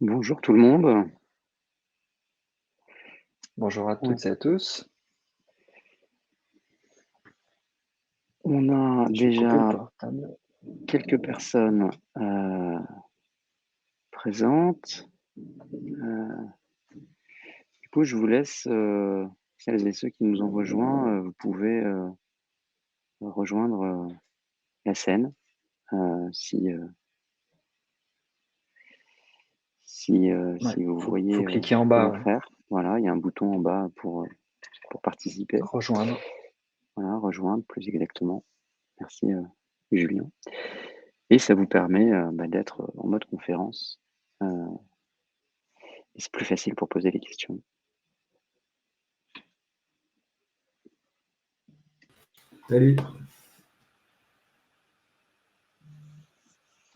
Bonjour tout le monde. Bonjour à On toutes et à tous. on a Je vais couper le déjà portable. quelques personnes présentes. Du coup, je vous laisse, celles et ceux qui nous ont rejoints, vous pouvez rejoindre la scène Ouais, si vous faut voyez cliquer en bas, comment ouais. faire. Voilà, il y a un bouton en bas pour participer. Rejoindre. Voilà, rejoindre plus exactement. Merci Julien. Et ça vous permet d'être en mode conférence. Euh, et c'est plus facile pour poser les questions. Salut,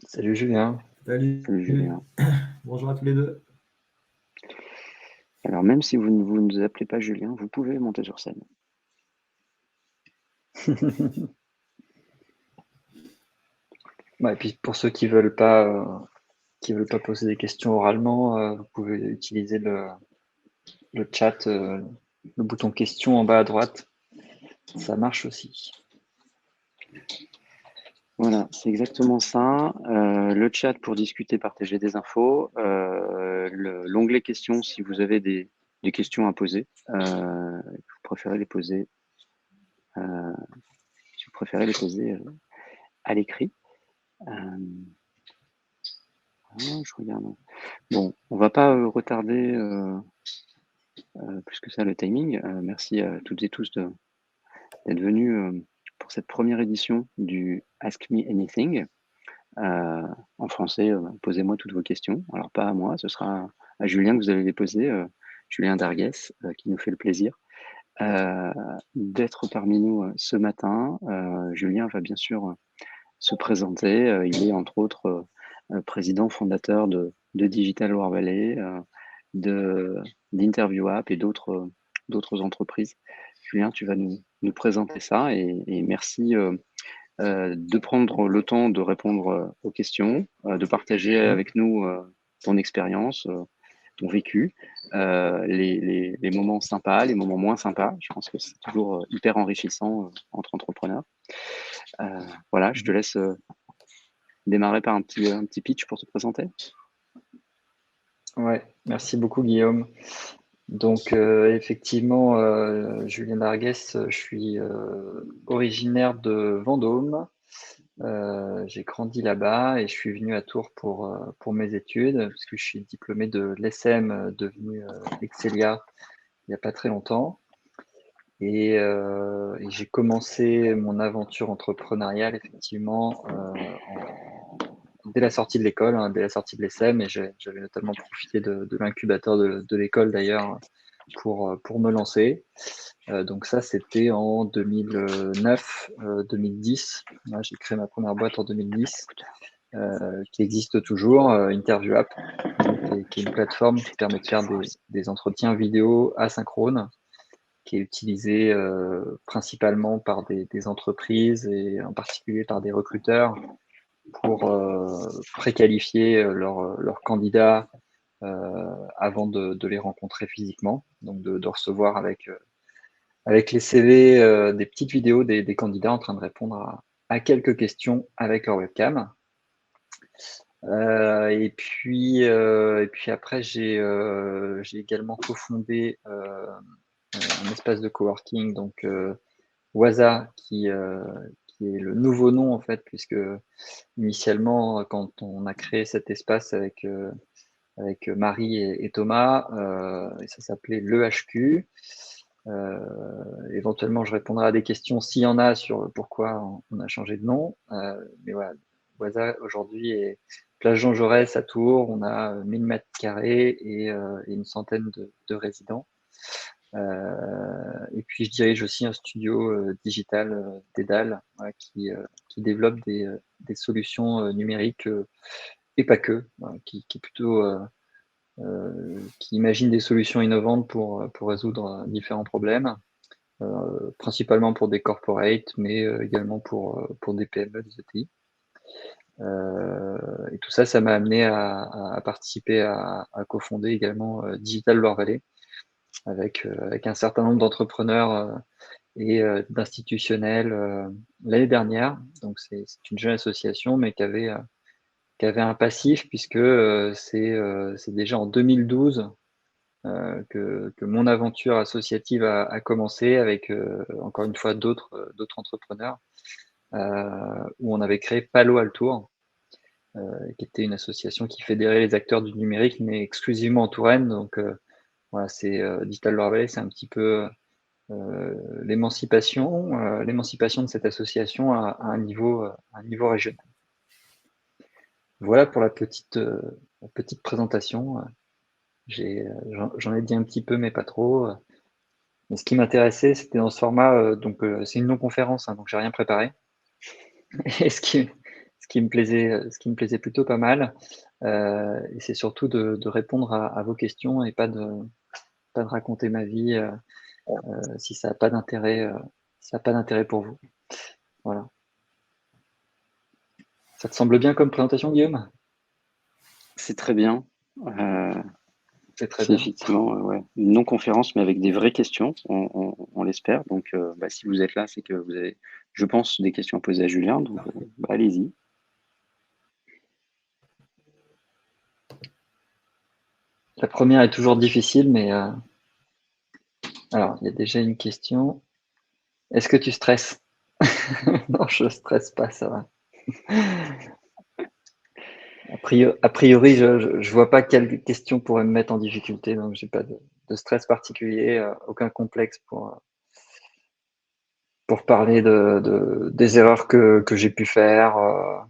Salut Julien. salut, Salut Julien. bonjour à tous les deux. Alors même si vous ne nous appelez pas Julien, vous pouvez monter sur scène. Ouais, et puis pour ceux qui veulent pas poser des questions oralement, vous pouvez utiliser le chat, le bouton question en bas à droite. Ça marche aussi. Voilà, c'est exactement ça. Le chat pour discuter, partager des infos. L'onglet questions si vous avez des questions à poser. Vous préférez les poser, euh, si vous préférez les poser à l'écrit. Je regarde. Bon, on va pas retarder plus que ça le timing. Merci à toutes et tous d'être venus pour cette première édition du Ask Me Anything. En français, posez-moi toutes vos questions. Alors pas à moi, ce sera à Julien que vous allez les poser, Julien Darguès, qui nous fait le plaisir d'être parmi nous ce matin. Julien va bien sûr se présenter. Il est entre autres président fondateur de Digital War Valley, d'Interview App et d'autres entreprises. Julien, tu vas nous présenter ça et merci de prendre le temps de répondre aux questions, de partager avec nous ton expérience, ton vécu, les moments sympas, les moments moins sympas. Je pense que c'est toujours hyper enrichissant entre entrepreneurs. Voilà, je te laisse démarrer par un petit pitch pour te présenter. Ouais, merci beaucoup Guillaume. Donc effectivement, Julien Darguès, je suis originaire de Vendôme. J'ai grandi là-bas et je suis venu à Tours pour mes études, puisque je suis diplômé de l'ESSEM, devenu Excelia il n'y a pas très longtemps. Et j'ai commencé mon aventure entrepreneuriale effectivement dès la sortie de l'école, hein, dès la sortie de l'ESSEM, et j'avais notamment profité de l'incubateur de l'école d'ailleurs pour me lancer. Donc ça, c'était en 2009, 2010. Ouais, j'ai créé ma première boîte en 2010, qui existe toujours, Interview App, qui est une plateforme qui permet de faire des entretiens vidéo asynchrones, qui est utilisée principalement par des entreprises et en particulier par des recruteurs pour préqualifier leurs candidats avant de les rencontrer physiquement, donc de recevoir avec les CV des petites vidéos des candidats en train de répondre à quelques questions avec leur webcam. Et puis après, j'ai également cofondé un espace de coworking, donc Waza, qui est le nouveau nom en fait, puisque initialement, quand on a créé cet espace avec Marie et Thomas, et ça s'appelait l'EHQ. Éventuellement, je répondrai à des questions s'il y en a sur pourquoi on a changé de nom. Mais voilà, Waza aujourd'hui est place Jean Jaurès à Tours. On a 1000 mètres carrés et une centaine de résidents. Et puis, je dirige aussi un studio digital d'Edal, voilà, qui développe des solutions numériques et pas que, voilà, qui est plutôt qui imagine des solutions innovantes pour résoudre différents problèmes, principalement pour des corporates, mais également pour des PME, des ETI. Et tout ça, ça m'a amené à participer à cofonder également Digital Loire Valley avec un certain nombre d'entrepreneurs et d'institutionnels l'année dernière. Donc c'est une jeune association, mais qui avait un passif, puisque c'est déjà en 2012 que mon aventure associative a commencé avec encore une fois d'autres entrepreneurs, où on avait créé Palo Altour, qui était une association qui fédérait les acteurs du numérique, mais exclusivement en Touraine. Donc voilà, c'est Digital Loire Valley, c'est un petit peu l'émancipation de cette association à un niveau régional. Voilà pour la petite présentation. J'en ai dit un petit peu, mais pas trop. Mais ce qui m'intéressait, c'était dans ce format, donc c'est une non-conférence, hein, donc j'ai rien préparé. Et ce qui me plaisait plutôt pas mal, et c'est surtout de répondre à vos questions et pas de raconter ma vie si ça n'a pas d'intérêt, pour vous. Voilà. Ça te semble bien comme présentation, Guillaume? C'est très bien. C'est très C'est bien. effectivement ouais, une non-conférence, mais avec des vraies questions, on l'espère. Donc, si vous êtes là, c'est que vous avez, je pense, des questions à poser à Julien. Donc, allez-y. La première est toujours difficile, mais alors, il y a déjà une question. Est-ce que tu stresses? Non, je ne stresse pas, ça va. A priori, je vois pas quelle question pourrait me mettre en difficulté, donc j'ai pas de stress particulier, aucun complexe pour parler des erreurs que j'ai pu faire,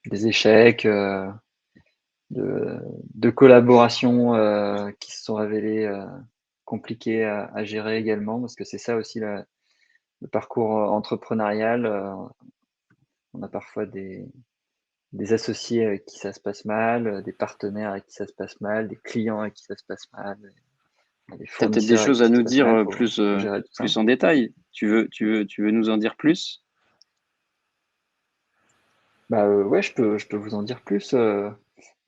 des échecs, de collaborations qui se sont révélées compliquées à gérer également, parce que c'est ça aussi le parcours entrepreneurial. On a parfois des associés avec qui ça se passe mal, des partenaires avec qui ça se passe mal, des clients avec qui ça se passe mal, des Tu as peut-être des fournisseurs avec choses qui à ça se nous passe mal. dire Faut gérer tout ça. plus en détail. Tu veux nous en dire plus? Ouais, je peux vous en dire plus.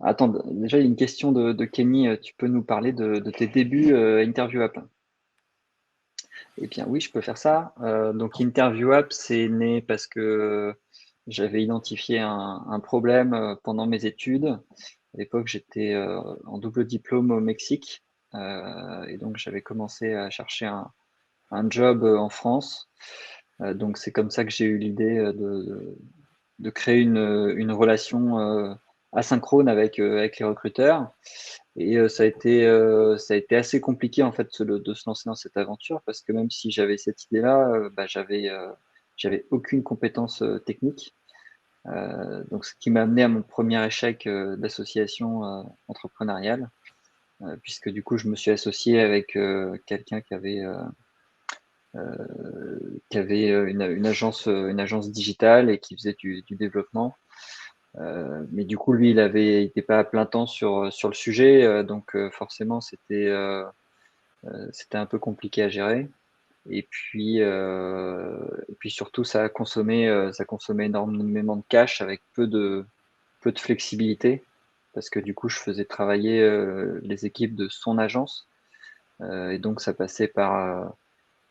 Attends, déjà, il y a une question de Kenny. Tu peux nous parler de tes débuts Interview App? Eh bien, oui, je peux faire ça. Donc, Interview App, c'est né parce que j'avais identifié un problème pendant mes études. À l'époque, j'étais en double diplôme au Mexique. Et donc, j'avais commencé à chercher un job en France. Donc, c'est comme ça que j'ai eu l'idée de créer une relation asynchrone avec les recruteurs. Et ça a été assez compliqué en fait de se lancer dans cette aventure, parce que même si j'avais cette idée-là, j'avais aucune compétence technique. Donc ce qui m'a amené à mon premier échec d'association entrepreneuriale, puisque du coup je me suis associé avec quelqu'un qui avait une agence digitale et qui faisait du développement. Mais du coup, lui, il n'était pas à plein temps sur le sujet, donc forcément, c'était un peu compliqué à gérer. Et puis surtout, ça consommait énormément de cash avec peu de flexibilité, parce que du coup, je faisais travailler les équipes de son agence, et donc ça passait par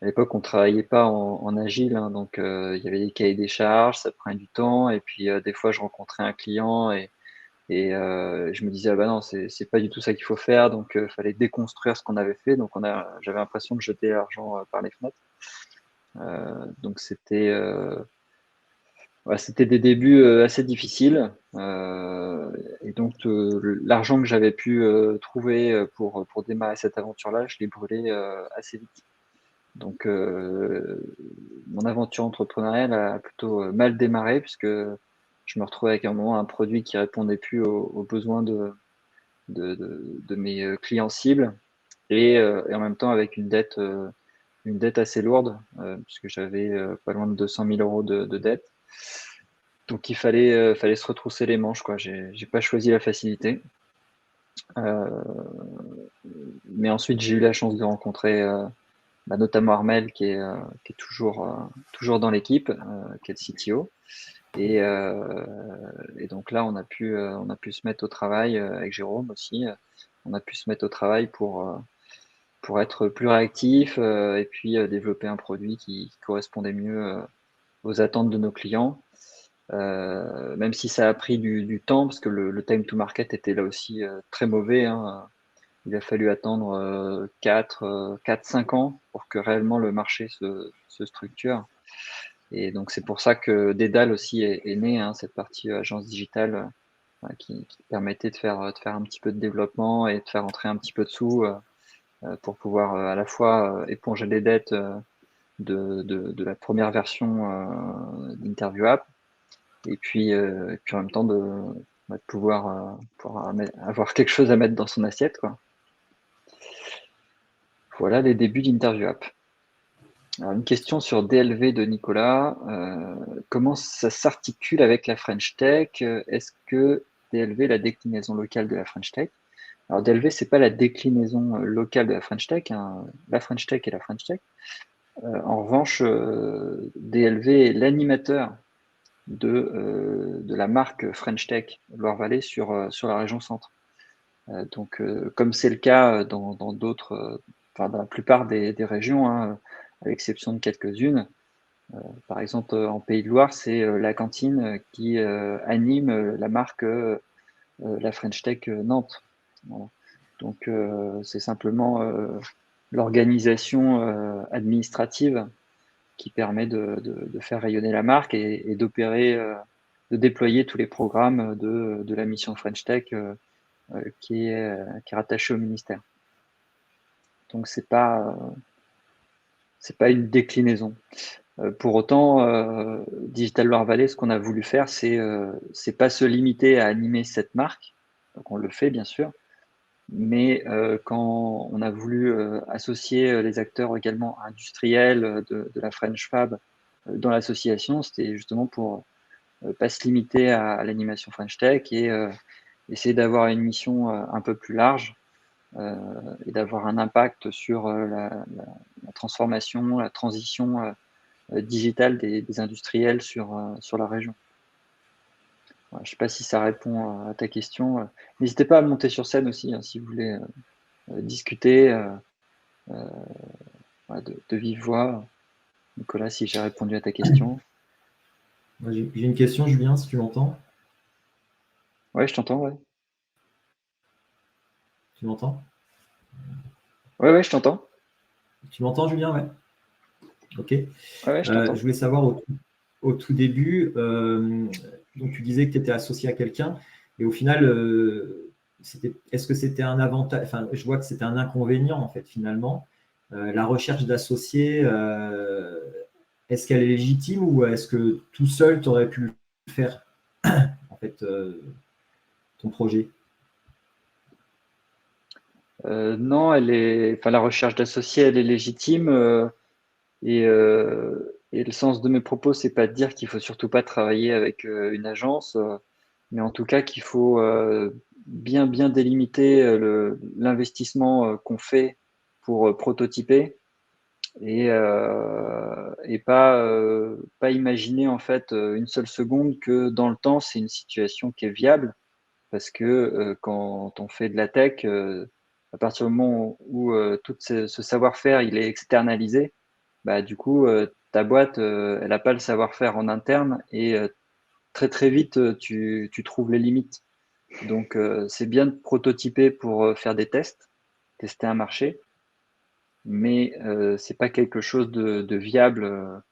à l'époque, on travaillait pas en agile, hein, donc il y avait des cahiers des charges, ça prenait du temps, et puis des fois, je rencontrais un client et je me disais: «Ah bah non, c'est pas du tout ça qu'il faut faire», donc fallait déconstruire ce qu'on avait fait, donc j'avais l'impression de jeter l'argent par les fenêtres. Donc c'était des débuts assez difficiles, et donc l'argent que j'avais pu trouver pour démarrer cette aventure-là, je l'ai brûlé assez vite. Donc mon aventure entrepreneuriale a plutôt mal démarré, puisque je me retrouvais avec un moment un produit qui répondait plus aux besoins de mes clients cibles, et en même temps avec une dette assez lourde, puisque j'avais pas loin de 200 000 euros de dette. Donc il fallait se retrousser les manches, quoi. J'ai pas choisi la facilité. Mais ensuite, j'ai eu la chance de rencontrer notamment Armel qui est toujours dans l'équipe, qui est le CTO. Et donc là, on a pu se mettre au travail avec Jérôme aussi. On a pu se mettre au travail pour être plus réactif et puis développer un produit qui correspondait mieux aux attentes de nos clients. Même si ça a pris du temps, parce que le time to market était là aussi très mauvais, hein. Il a fallu attendre 4-5 ans pour que réellement le marché se structure. Et donc c'est pour ça que Dédale aussi est né, hein, cette partie agence digitale qui permettait de faire un petit peu de développement et de faire entrer un petit peu de sous pour pouvoir à la fois éponger les dettes de la première version d'Interview App et puis en même temps de pouvoir avoir quelque chose à mettre dans son assiette, quoi. Voilà les débuts d'Interview App. Alors, une question sur DLV de Nicolas. Comment ça s'articule avec la French Tech? Est-ce que DLV est la déclinaison locale de la French Tech? Alors DLV, c'est pas la déclinaison locale de la French Tech, hein. La French Tech est la French Tech. En revanche, DLV est l'animateur de la marque French Tech Loire-Vallée sur la région centre. Donc, comme c'est le cas dans d'autres, dans la plupart des régions, hein, à l'exception de quelques-unes. Par exemple, en Pays de Loire, c'est la cantine qui anime la marque la French Tech Nantes. Voilà. Donc, c'est simplement l'organisation administrative qui permet de faire rayonner la marque et d'opérer, de déployer tous les programmes de la mission French Tech qui est rattachée au ministère. Donc, c'est pas une déclinaison. Pour autant, Digital Loire-Vallée, ce qu'on a voulu faire, c'est pas se limiter à animer cette marque. Donc, on le fait, bien sûr. Mais quand on a voulu associer les acteurs également industriels de la French Fab dans l'association, c'était justement pour pas se limiter à l'animation French Tech et essayer d'avoir une mission un peu plus large et d'avoir un impact sur la transformation, la transition digitale des industriels sur la région. Voilà, je ne sais pas si ça répond à ta question. N'hésitez pas à monter sur scène aussi, hein, si vous voulez discuter de vive voix. Nicolas, si j'ai répondu à ta question. J'ai une question, Julien, si tu m'entends. Ouais, je t'entends, ouais. Tu m'entends? Ouais, je t'entends. Tu m'entends, Julien? Ouais. Ok. Ouais, je t'entends. Je voulais savoir au tout début, donc tu disais que tu étais associé à quelqu'un, et au final, est-ce que c'était un avantage? Enfin, je vois que c'était un inconvénient, en fait, finalement. La recherche d'associés, est-ce qu'elle est légitime ou est-ce que tout seul, tu aurais pu le faire, en fait, ton projet? Non, la recherche d'associés, elle est légitime. Et le sens de mes propos, c'est pas de dire qu'il faut surtout pas travailler avec une agence, mais en tout cas qu'il faut bien délimiter l'investissement qu'on fait pour prototyper et pas imaginer en fait une seule seconde que dans le temps c'est une situation qui est viable parce que quand on fait de la tech, à partir du moment où tout ce savoir-faire il est externalisé, bah du coup ta boîte elle n'a pas le savoir-faire en interne et très très vite tu trouves les limites. Donc c'est bien de prototyper pour faire des tests, tester un marché, mais c'est pas quelque chose de viable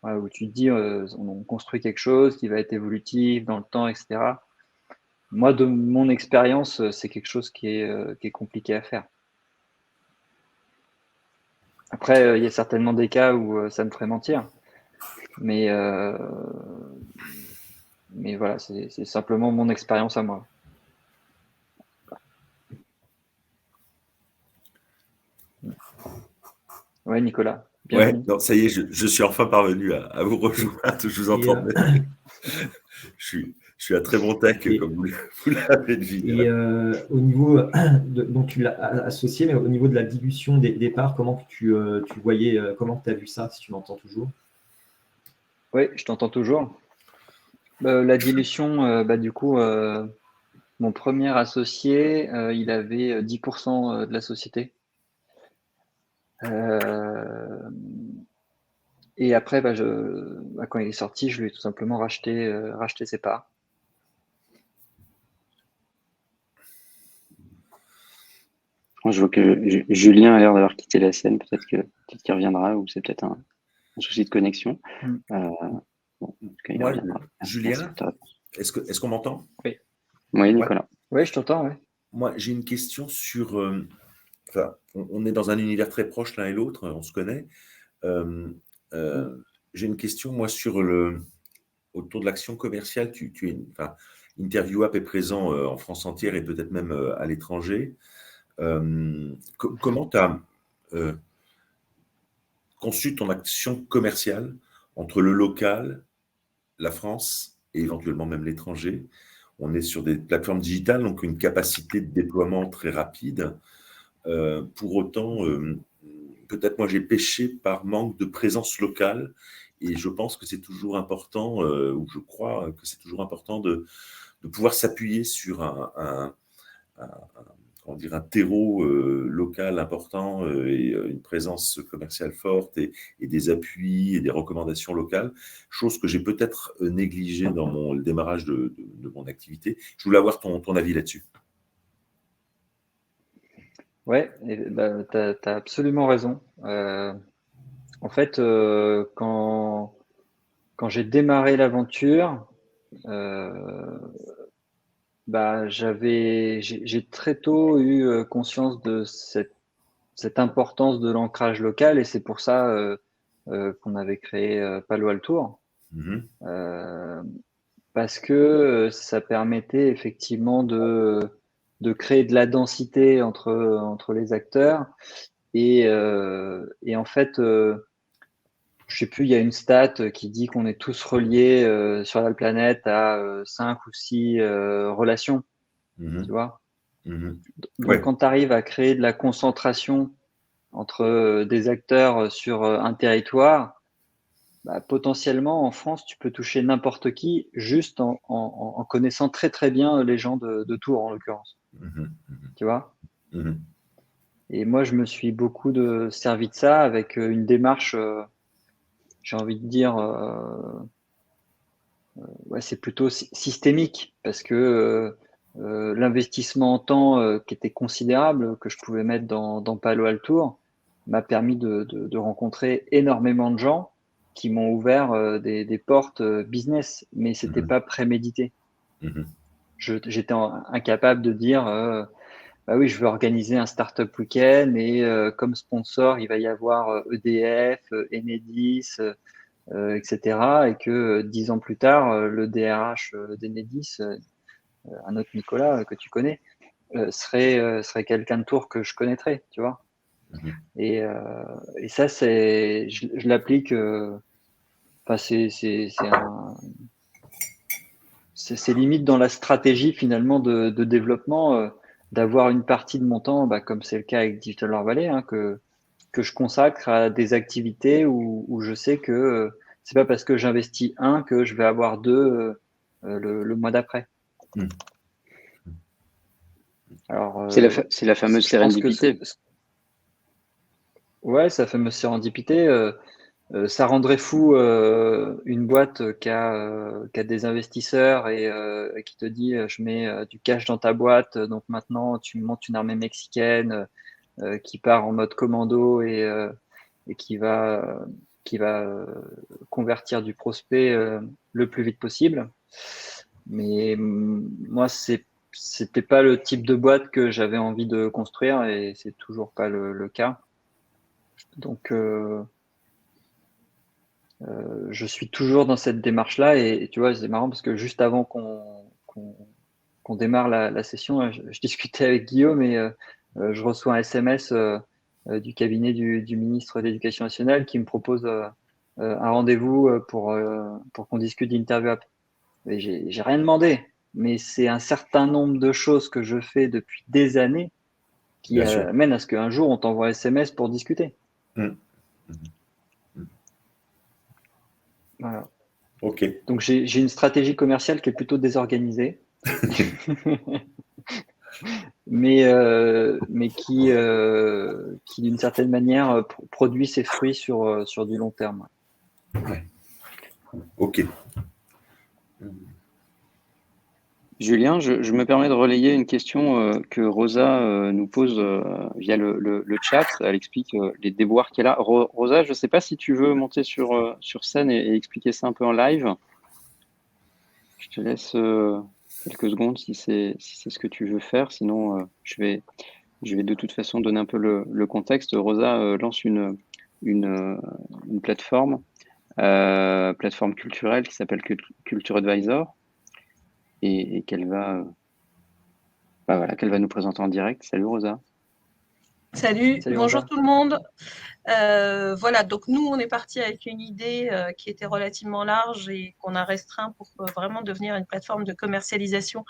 voilà, où tu te dis on construit quelque chose qui va être évolutif dans le temps, etc. Moi, de mon expérience, c'est quelque chose qui est compliqué à faire. Après, il y a certainement des cas où ça me ferait mentir, mais voilà, c'est simplement mon expérience à moi. Ouais, Nicolas, Ouais, bienvenue. non, ça y est, je suis enfin parvenu à vous rejoindre. Je vous Et, entendais. Je Je suis un très bon tech, Et- comme vous l'avez deviné. Et au niveau, donc tu l'as associé, mais au niveau de la dilution des parts, comment que tu voyais, comment tu as vu ça, si tu m'entends toujours? Oui, je t'entends toujours. La dilution, du coup, mon premier associé, il avait 10% de la société. Et après, quand il est sorti, je lui ai tout simplement racheté ses parts. Je vois que Julien a l'air d'avoir quitté la scène. Peut-être qu'il reviendra ou c'est peut-être un souci de connexion. Mm. Bon, en tout cas, il Moi, reviendra. Merci Julien, pour ta réponse. est-ce qu'on m'entend? Oui, Oui, Ouais. Nicolas. ouais, je t'entends, ouais. Moi, j'ai une question sur. Enfin, on est dans un univers très proche l'un et l'autre, on se connaît. J'ai une question, moi, autour de l'action commerciale. Tu es, enfin, InterviewUp est présent en France entière et peut-être même à l'étranger. Comment tu as conçu ton action commerciale entre le local, la France et éventuellement même l'étranger? On est sur des plateformes digitales, donc une capacité de déploiement très rapide. Pour autant, peut-être moi j'ai péché par manque de présence locale et je pense que c'est toujours important, ou je crois que c'est toujours important de pouvoir s'appuyer sur comment dire, un terreau local important et une présence commerciale forte et des appuis et des recommandations locales, chose que j'ai peut-être négligée dans le démarrage de mon activité. Je voulais avoir ton avis là-dessus. Ouais, tu as absolument raison. En fait, quand j'ai démarré l'aventure, j'ai très tôt eu conscience de cette importance de l'ancrage local et c'est pour ça qu'on avait créé Palo Alto. Mhm. Parce que ça permettait effectivement de créer de la densité entre les acteurs. Et en fait, je sais plus, il y a une stat qui dit qu'on est tous reliés sur la planète à 5 ou 6 relations, Mhm. tu vois. Mhm. Donc, Ouais. quand tu arrives à créer de la concentration entre des acteurs sur un territoire, potentiellement en France, tu peux toucher n'importe qui juste en connaissant très très bien les gens de Tours en l'occurrence, Mhm. tu vois. Mhm. Et moi, je me suis beaucoup servi de ça avec une démarche, j'ai envie de dire, ouais, c'est plutôt systémique parce que l'investissement en temps qui était considérable que je pouvais mettre dans Palo Alto m'a permis de rencontrer énormément de gens qui m'ont ouvert des portes business, mais c'était Mhm. pas prémédité. Mhm. J'étais incapable de dire bah oui, je veux organiser un startup week-end et comme sponsor, il va y avoir EDF, Enedis, etc. Et que 10 ans plus tard, le DRH d'Enedis, un autre Nicolas que tu connais, serait quelqu'un de Tours que je connaîtrais, tu vois. Mhm. Et ça, je l'applique. Enfin, c'est limite dans la stratégie finalement de développement d'avoir une partie de mon temps, comme c'est le cas avec Digital Lore Valley, hein, que je consacre à des activités où je sais que c'est pas parce que j'investis un que je vais avoir deux le mois d'après. Mhm. Alors, C'est la fameuse je pense que sérendipité. ouais, ça fait me sérendipité. Ça rendrait fou une boîte qui a des investisseurs et qui te dit je mets du cash dans ta boîte, donc maintenant tu montes une armée mexicaine qui part en mode commando et qui va convertir du prospect le plus vite possible. Mais moi, c'était pas le type de boîte que j'avais envie de construire et c'est toujours pas le cas. Donc, je suis toujours dans cette démarche-là et tu vois, c'est marrant parce que juste avant qu'on démarre la session, je discutais avec Guillaume et je reçois un SMS du cabinet du ministre de l'Éducation nationale qui me propose un rendez-vous pour qu'on discute d'InterviewUp. Mais j'ai rien demandé. Mais c'est un certain nombre de choses que je fais depuis des années qui Bien sûr. amènent à ce qu'un jour, on t'envoie un SMS pour discuter. Mm. Voilà. OK. Donc, j'ai une stratégie commerciale qui est plutôt désorganisée, mais qui d'une certaine manière, produit ses fruits sur du long terme. Ouais. OK. Julien, je me permets de relayer une question que Rosa nous pose via le chat. Elle explique les déboires qu'elle a. Rosa, je ne sais pas si tu veux monter sur scène et expliquer ça un peu en live. Je te laisse quelques secondes si c'est ce que tu veux faire. Sinon, je vais de toute façon donner un peu le contexte. Rosa lance une plateforme culturelle qui s'appelle Culture Advisor et qu'elle va qu'elle va nous présenter en direct. Salut Rosa. Salut, bonjour Rosa. tout le monde. Voilà, donc nous, on est parti avec une idée qui était relativement large et qu'on a restreint pour vraiment devenir une plateforme de commercialisation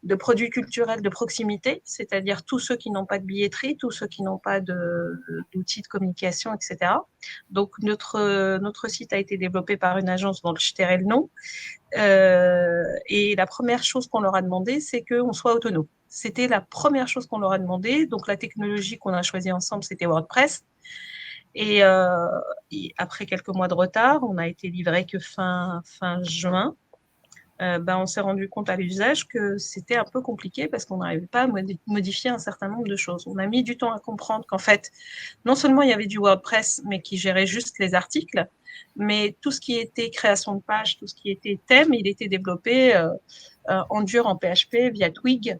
de produits culturels de proximité, c'est-à-dire tous ceux qui n'ont pas de billetterie, tous ceux qui n'ont pas d'outils de communication, etc. Donc notre site a été développé par une agence dont je tairai le nom. Et la première chose qu'on leur a demandé, c'est qu'on soit autonome. C'était la première chose qu'on leur a demandé. Donc, la technologie qu'on a choisie ensemble, c'était WordPress. Et après quelques mois de retard, on n'a été livré que fin juin. On s'est rendu compte à l'usage que c'était un peu compliqué parce qu'on n'arrivait pas à modifier un certain nombre de choses. On a mis du temps à comprendre qu'en fait, non seulement il y avait du WordPress, mais qui gérait juste les articles, mais tout ce qui était création de page, tout ce qui était thème, il était développé en dur en PHP via Twig.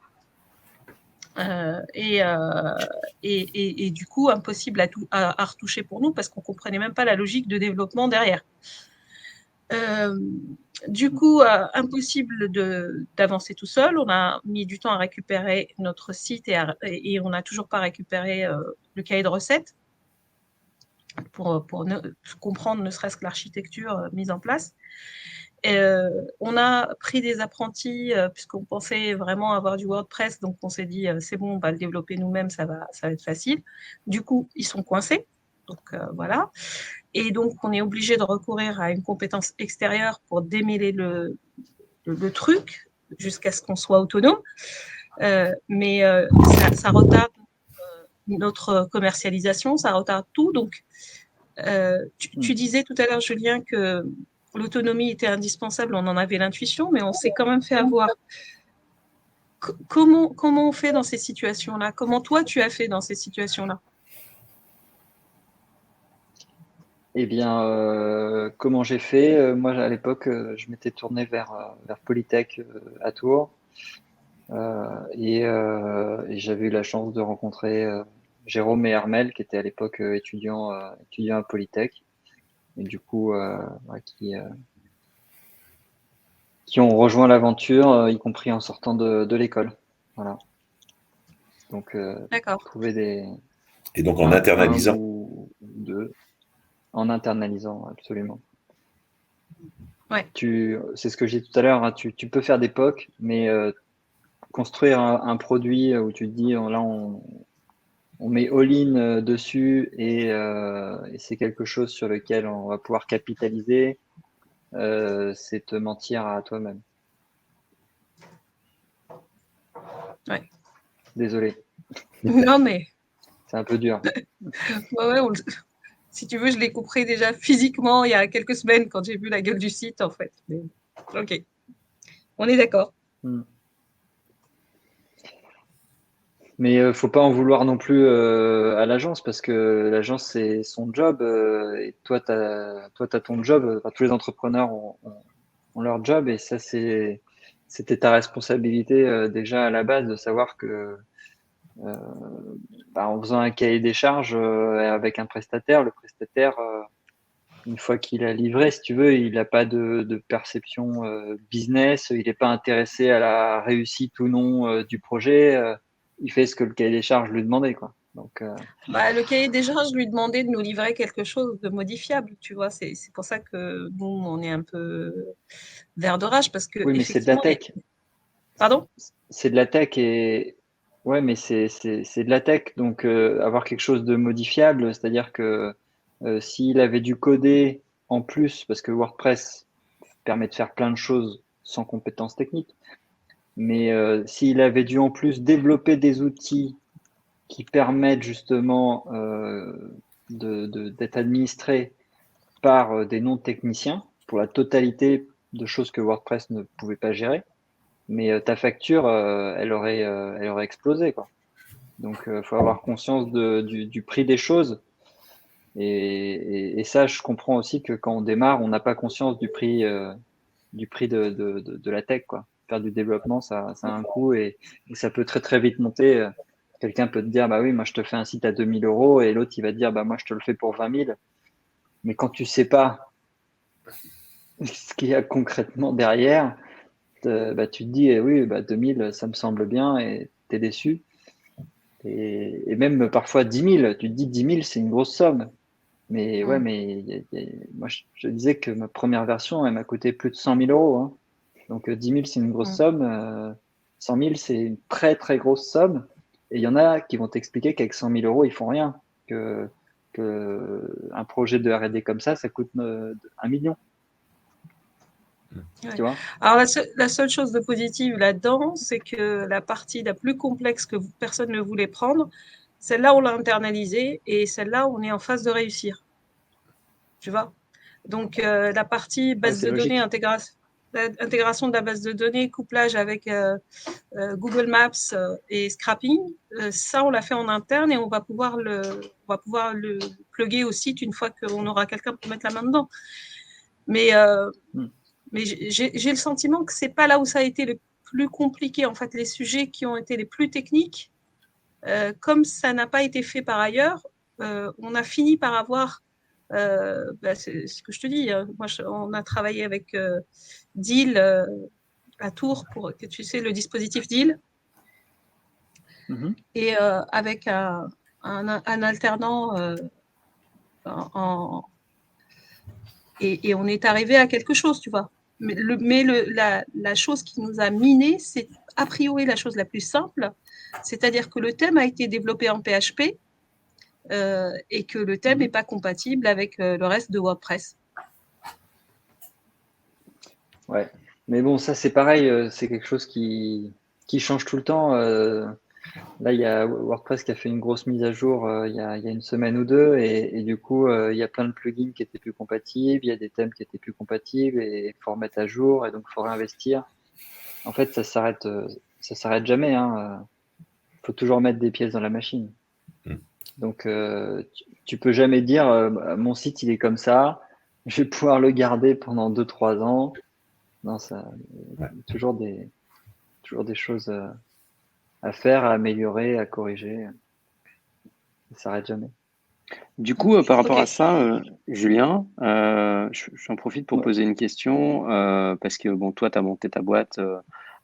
Et du coup, impossible à retoucher pour nous parce qu'on ne comprenait même pas la logique de développement derrière. Du coup, impossible d'avancer tout seul. On a mis du temps à récupérer notre site et on n'a toujours pas récupéré le cahier de recettes pour comprendre ne serait-ce que l'architecture mise en place. On a pris des apprentis puisqu'on pensait vraiment avoir du WordPress, donc on s'est dit c'est bon, on va le développer nous-mêmes, ça va être facile. Du coup, ils sont coincés, donc voilà. Et donc, on est obligé de recourir à une compétence extérieure pour démêler le truc jusqu'à ce qu'on soit autonome. Mais ça retarde notre commercialisation, ça retarde tout. Donc, tu disais tout à l'heure, Julien, que l'autonomie était indispensable, on en avait l'intuition, mais on s'est quand même fait avoir. Comment on fait dans ces situations-là? Comment toi, tu as fait dans ces situations-là? Eh bien, comment j'ai fait? Moi, à l'époque, je m'étais tourné vers Polytech à Tours. Et j'avais eu la chance de rencontrer Jérôme et Hermel, qui étaient à l'époque étudiants à Polytech. Et du coup, qui ont rejoint l'aventure, y compris en sortant de l'école. Voilà. Donc, trouver des... Et donc en internalisant. ou deux, en internalisant, absolument. Ouais. C'est ce que j'ai dit tout à l'heure, hein, tu peux faire des POC, mais construire un produit où tu te dis, là, on met all-in dessus et c'est quelque chose sur lequel on va pouvoir capitaliser, c'est te mentir à toi-même. Ouais. Désolé. Non, mais... C'est un peu dur. Ouais, si tu veux, je l'ai compris déjà physiquement il y a quelques semaines quand j'ai vu la gueule du site, en fait. Mais... Ok. On est d'accord. Mais faut pas en vouloir non plus à l'agence parce que l'agence, c'est son job et toi, tu as ton job. Enfin, tous les entrepreneurs ont leur job et ça, c'était ta responsabilité déjà à la base de savoir que en faisant un cahier des charges avec un prestataire, le prestataire, une fois qu'il a livré, si tu veux, il n'a pas de perception business, il n'est pas intéressé à la réussite ou non du projet. Il fait ce que le cahier des charges lui demandait, quoi. Donc, Le cahier des charges, je lui demandais de nous livrer quelque chose de modifiable, tu vois. C'est pour ça que nous, on est un peu vert de rage, parce que oui, mais c'est de la effectivement, tech. Pardon? C'est de la tech et ouais, mais c'est de la tech. Donc, avoir quelque chose de modifiable, c'est-à-dire que s'il avait dû coder en plus, parce que WordPress permet de faire plein de choses sans compétences techniques, mais s'il avait dû en plus développer des outils qui permettent justement d'être administrés par des non-techniciens pour la totalité de choses que WordPress ne pouvait pas gérer, mais ta facture, elle aurait explosé, quoi. Donc, faut avoir conscience du prix des choses. Et ça, je comprends aussi que quand on démarre, on n'a pas conscience du prix de la tech, quoi. Faire du développement, ça a un coût et ça peut très très vite monter. Quelqu'un peut te dire, bah oui, moi je te fais un site à 2000 euros et l'autre il va te dire, bah moi je te le fais pour 20 000. Mais quand tu sais pas ce qu'il y a concrètement derrière, tu te dis, oui, 2000, ça me semble bien et tu es déçu. Et même parfois 10 000, tu te dis 10 000, c'est une grosse somme. Mais ouais, mais moi je disais que ma première version, elle m'a coûté plus de 100 000 euros, hein. Donc 10 000, c'est une grosse somme. 100 000, c'est une très très grosse somme. Et il y en a qui vont t'expliquer qu'avec 100 000 euros, ils font rien. Que un projet de R&D comme ça coûte 1 million. Ouais. Tu vois? Alors, la seule chose de positive là-dedans, c'est que la partie la plus complexe que personne ne voulait prendre, celle-là, on l'a internalisée et celle-là, on est en phase de réussir. Tu vois? Donc, la partie base de données, intégration de la base de données, couplage avec Google Maps et scrapping, ça, on l'a fait en interne et on va pouvoir le plugger au site une fois qu'on aura quelqu'un pour mettre la main dedans. Mais j'ai le sentiment que c'est pas là où ça a été le plus compliqué. En fait, les sujets qui ont été les plus techniques, comme ça n'a pas été fait par ailleurs, on a fini par avoir, c'est ce que je te dis, moi, on a travaillé avec Deal à Tours pour que tu sais le dispositif Deal, et avec un alternant et on est arrivé à quelque chose, tu vois. Mais la chose qui nous a miné, c'est a priori la chose la plus simple, c'est-à-dire que le thème a été développé en PHP et que le thème n'est pas compatible avec le reste de WordPress. Ouais, mais bon, ça c'est pareil, c'est quelque chose qui change tout le temps. Là, il y a WordPress qui a fait une grosse mise à jour il y a une semaine ou deux, et du coup, il y a plein de plugins qui étaient plus compatibles, il y a des thèmes qui étaient plus compatibles, et il faut remettre à jour, et donc il faut réinvestir. En fait, ça s'arrête jamais, hein. Faut toujours mettre des pièces dans la machine. Donc, tu peux jamais dire, mon site il est comme ça, je vais pouvoir le garder pendant 2-3 ans. Non, ça, il y a toujours des choses à faire, à améliorer, à corriger. Ça s'arrête jamais. Du coup, par rapport à ça, Julien, j'en profite pour poser une question, parce que bon, toi, tu as monté ta boîte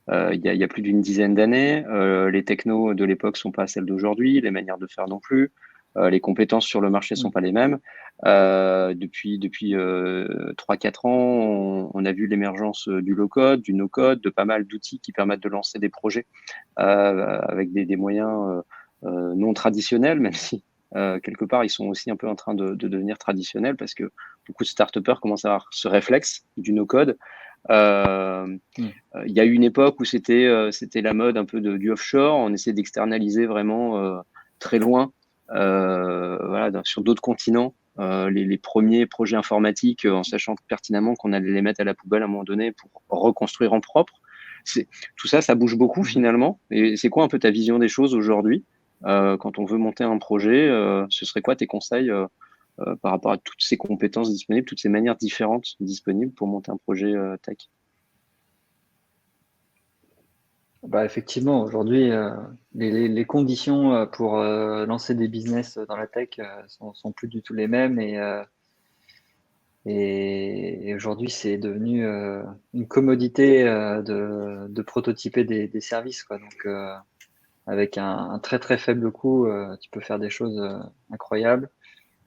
il y a plus d'une dizaine d'années. Les technos de l'époque sont pas celles d'aujourd'hui, les manières de faire non plus. Les compétences sur le marché sont pas les mêmes. Depuis 3-4 ans, on a vu l'émergence du low-code, du no-code, de pas mal d'outils qui permettent de lancer des projets avec des moyens non traditionnels, même si quelque part ils sont aussi un peu en train de devenir traditionnels parce que beaucoup de start-upers commencent à avoir ce réflexe du no-code. Il y a eu une époque où c'était la mode un peu du offshore. On essaie d'externaliser vraiment très loin, voilà, sur d'autres continents, les premiers projets informatiques, en sachant pertinemment qu'on allait les mettre à la poubelle à un moment donné pour reconstruire en propre. Tout ça, ça bouge beaucoup finalement. Et c'est quoi un peu ta vision des choses aujourd'hui quand on veut monter un projet? Ce serait quoi tes conseils par rapport à toutes ces compétences disponibles, toutes ces manières différentes disponibles pour monter un projet tech? Effectivement, aujourd'hui, les conditions pour lancer des business dans la tech sont plus du tout les mêmes, et aujourd'hui, c'est devenu une commodité de prototyper des services, quoi. Donc, avec un très très faible coût, tu peux faire des choses incroyables.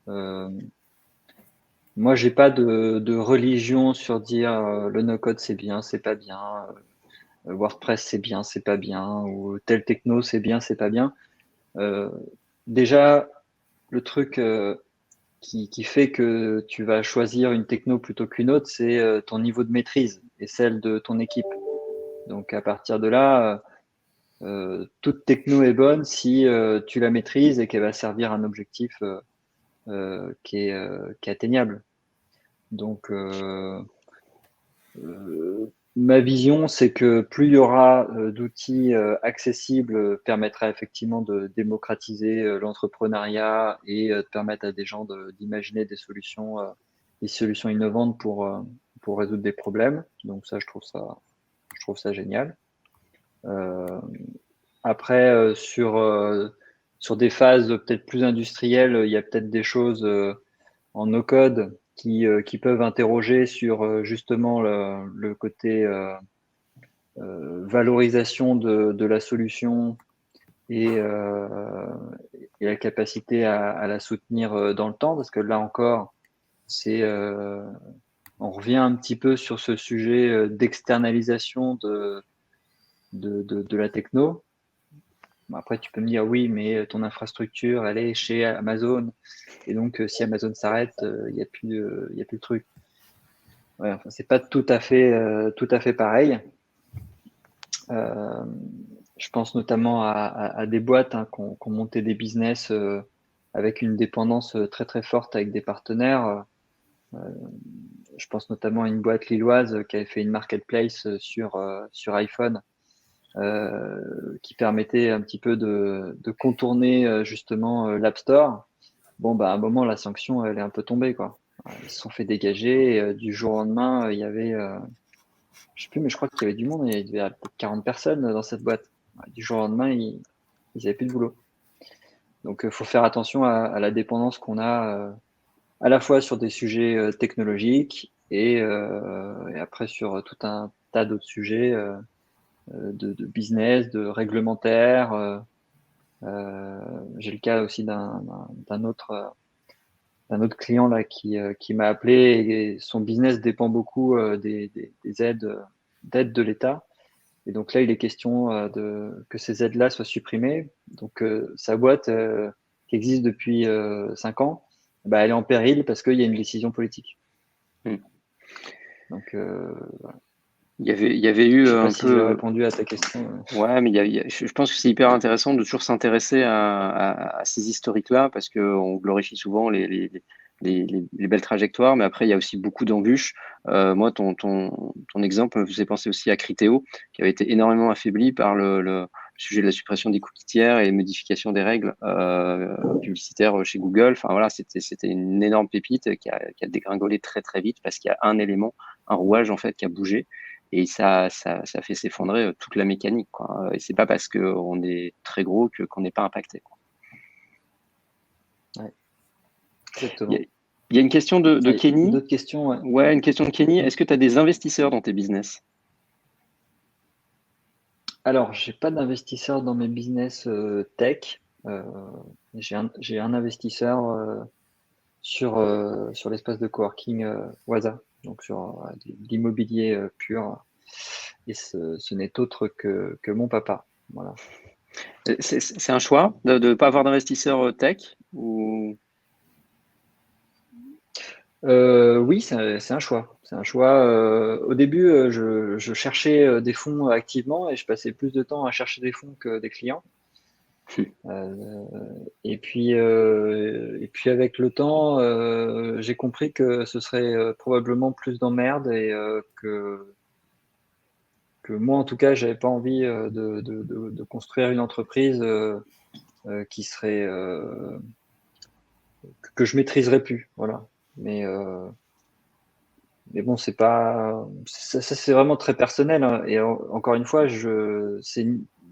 Moi, j'ai pas de religion sur dire le no-code c'est bien, c'est pas bien, WordPress c'est bien, c'est pas bien, ou tel techno c'est bien, c'est pas bien. Déjà, le truc qui fait que tu vas choisir une techno plutôt qu'une autre, c'est ton niveau de maîtrise et celle de ton équipe. Donc à partir de là, toute techno est bonne si tu la maîtrises et qu'elle va servir un objectif qui est atteignable. Donc ma vision, c'est que plus il y aura d'outils accessibles, permettra effectivement de démocratiser l'entrepreneuriat et de permettre à des gens d'imaginer des solutions innovantes pour résoudre des problèmes. Donc ça, je trouve ça génial. Après, sur des phases peut-être plus industrielles, il y a peut-être des choses en no-code qui peuvent interroger sur justement le côté valorisation de la solution et la capacité à la soutenir dans le temps, parce que là encore, on revient un petit peu sur ce sujet d'externalisation de la techno. Après, tu peux me dire oui, mais ton infrastructure, elle est chez Amazon. Et donc, si Amazon s'arrête, il n'y a plus de truc. Ouais, enfin, c'est pas tout à fait pareil. Je pense notamment à des boîtes qui ont monté des business avec une dépendance très très forte avec des partenaires. Je pense notamment à une boîte lilloise qui avait fait une marketplace sur iPhone. Qui permettait un petit peu de contourner justement l'App Store. Bon, bah, à un moment, la sanction, elle est un peu tombée, quoi. Ils se sont fait dégager et, du jour au lendemain, il y avait, je sais plus, mais je crois qu'il y avait du monde, il y avait peut-être 40 personnes dans cette boîte. Du jour au lendemain, ils n'avaient plus de boulot. Donc, il faut faire attention à la dépendance qu'on a à la fois sur des sujets technologiques et après sur tout un tas d'autres sujets de business, de réglementaire. J'ai le cas aussi d'un autre client là qui m'a appelé et son business dépend beaucoup des aides de l'État. Et donc là, il est question que ces aides-là soient supprimées. Donc sa boîte qui existe depuis 5 ans, bah, elle est en péril parce qu'il y a une décision politique. Donc voilà. Il y avait eu Je sais pas un si j'ai peu. répondu à ta question. Ouais, mais je pense que c'est hyper intéressant de toujours s'intéresser à ces historiques-là parce qu'on glorifie souvent les belles trajectoires, mais après, il y a aussi beaucoup d'embûches. Moi, ton exemple me faisait penser aussi à Criteo, qui avait été énormément affaibli par le sujet de la suppression des cookies tiers et modification des règles publicitaires chez Google. Enfin, voilà, c'était une énorme pépite qui a dégringolé très, très vite parce qu'il y a un élément, un rouage, en fait, qui a bougé. Et ça fait s'effondrer toute la mécanique, quoi. Et c'est pas parce qu'on est très gros qu'on n'est pas impacté, quoi. Ouais, exactement. Il y a une question de Kenny. D'autres questions, ouais. Ouais, une question de Kenny. Est-ce que tu as des investisseurs dans tes business? Alors, j'ai pas d'investisseur dans mes business tech. J'ai un investisseur sur l'espace de coworking Waza, donc sur de l'immobilier pur. Et ce n'est autre que mon papa. Voilà. C'est un choix de ne pas avoir d'investisseur tech ou... Oui, c'est un choix. C'est un choix. Au début, je cherchais des fonds activement et je passais plus de temps à chercher des fonds que des clients. Et puis avec le temps, j'ai compris que ce serait probablement plus d'emmerde et que moi, en tout cas, j'avais pas envie de construire une entreprise qui serait que je maîtriserais plus. Voilà. Mais bon, c'est pas ça, c'est vraiment très personnel, hein. Et encore une fois, c'est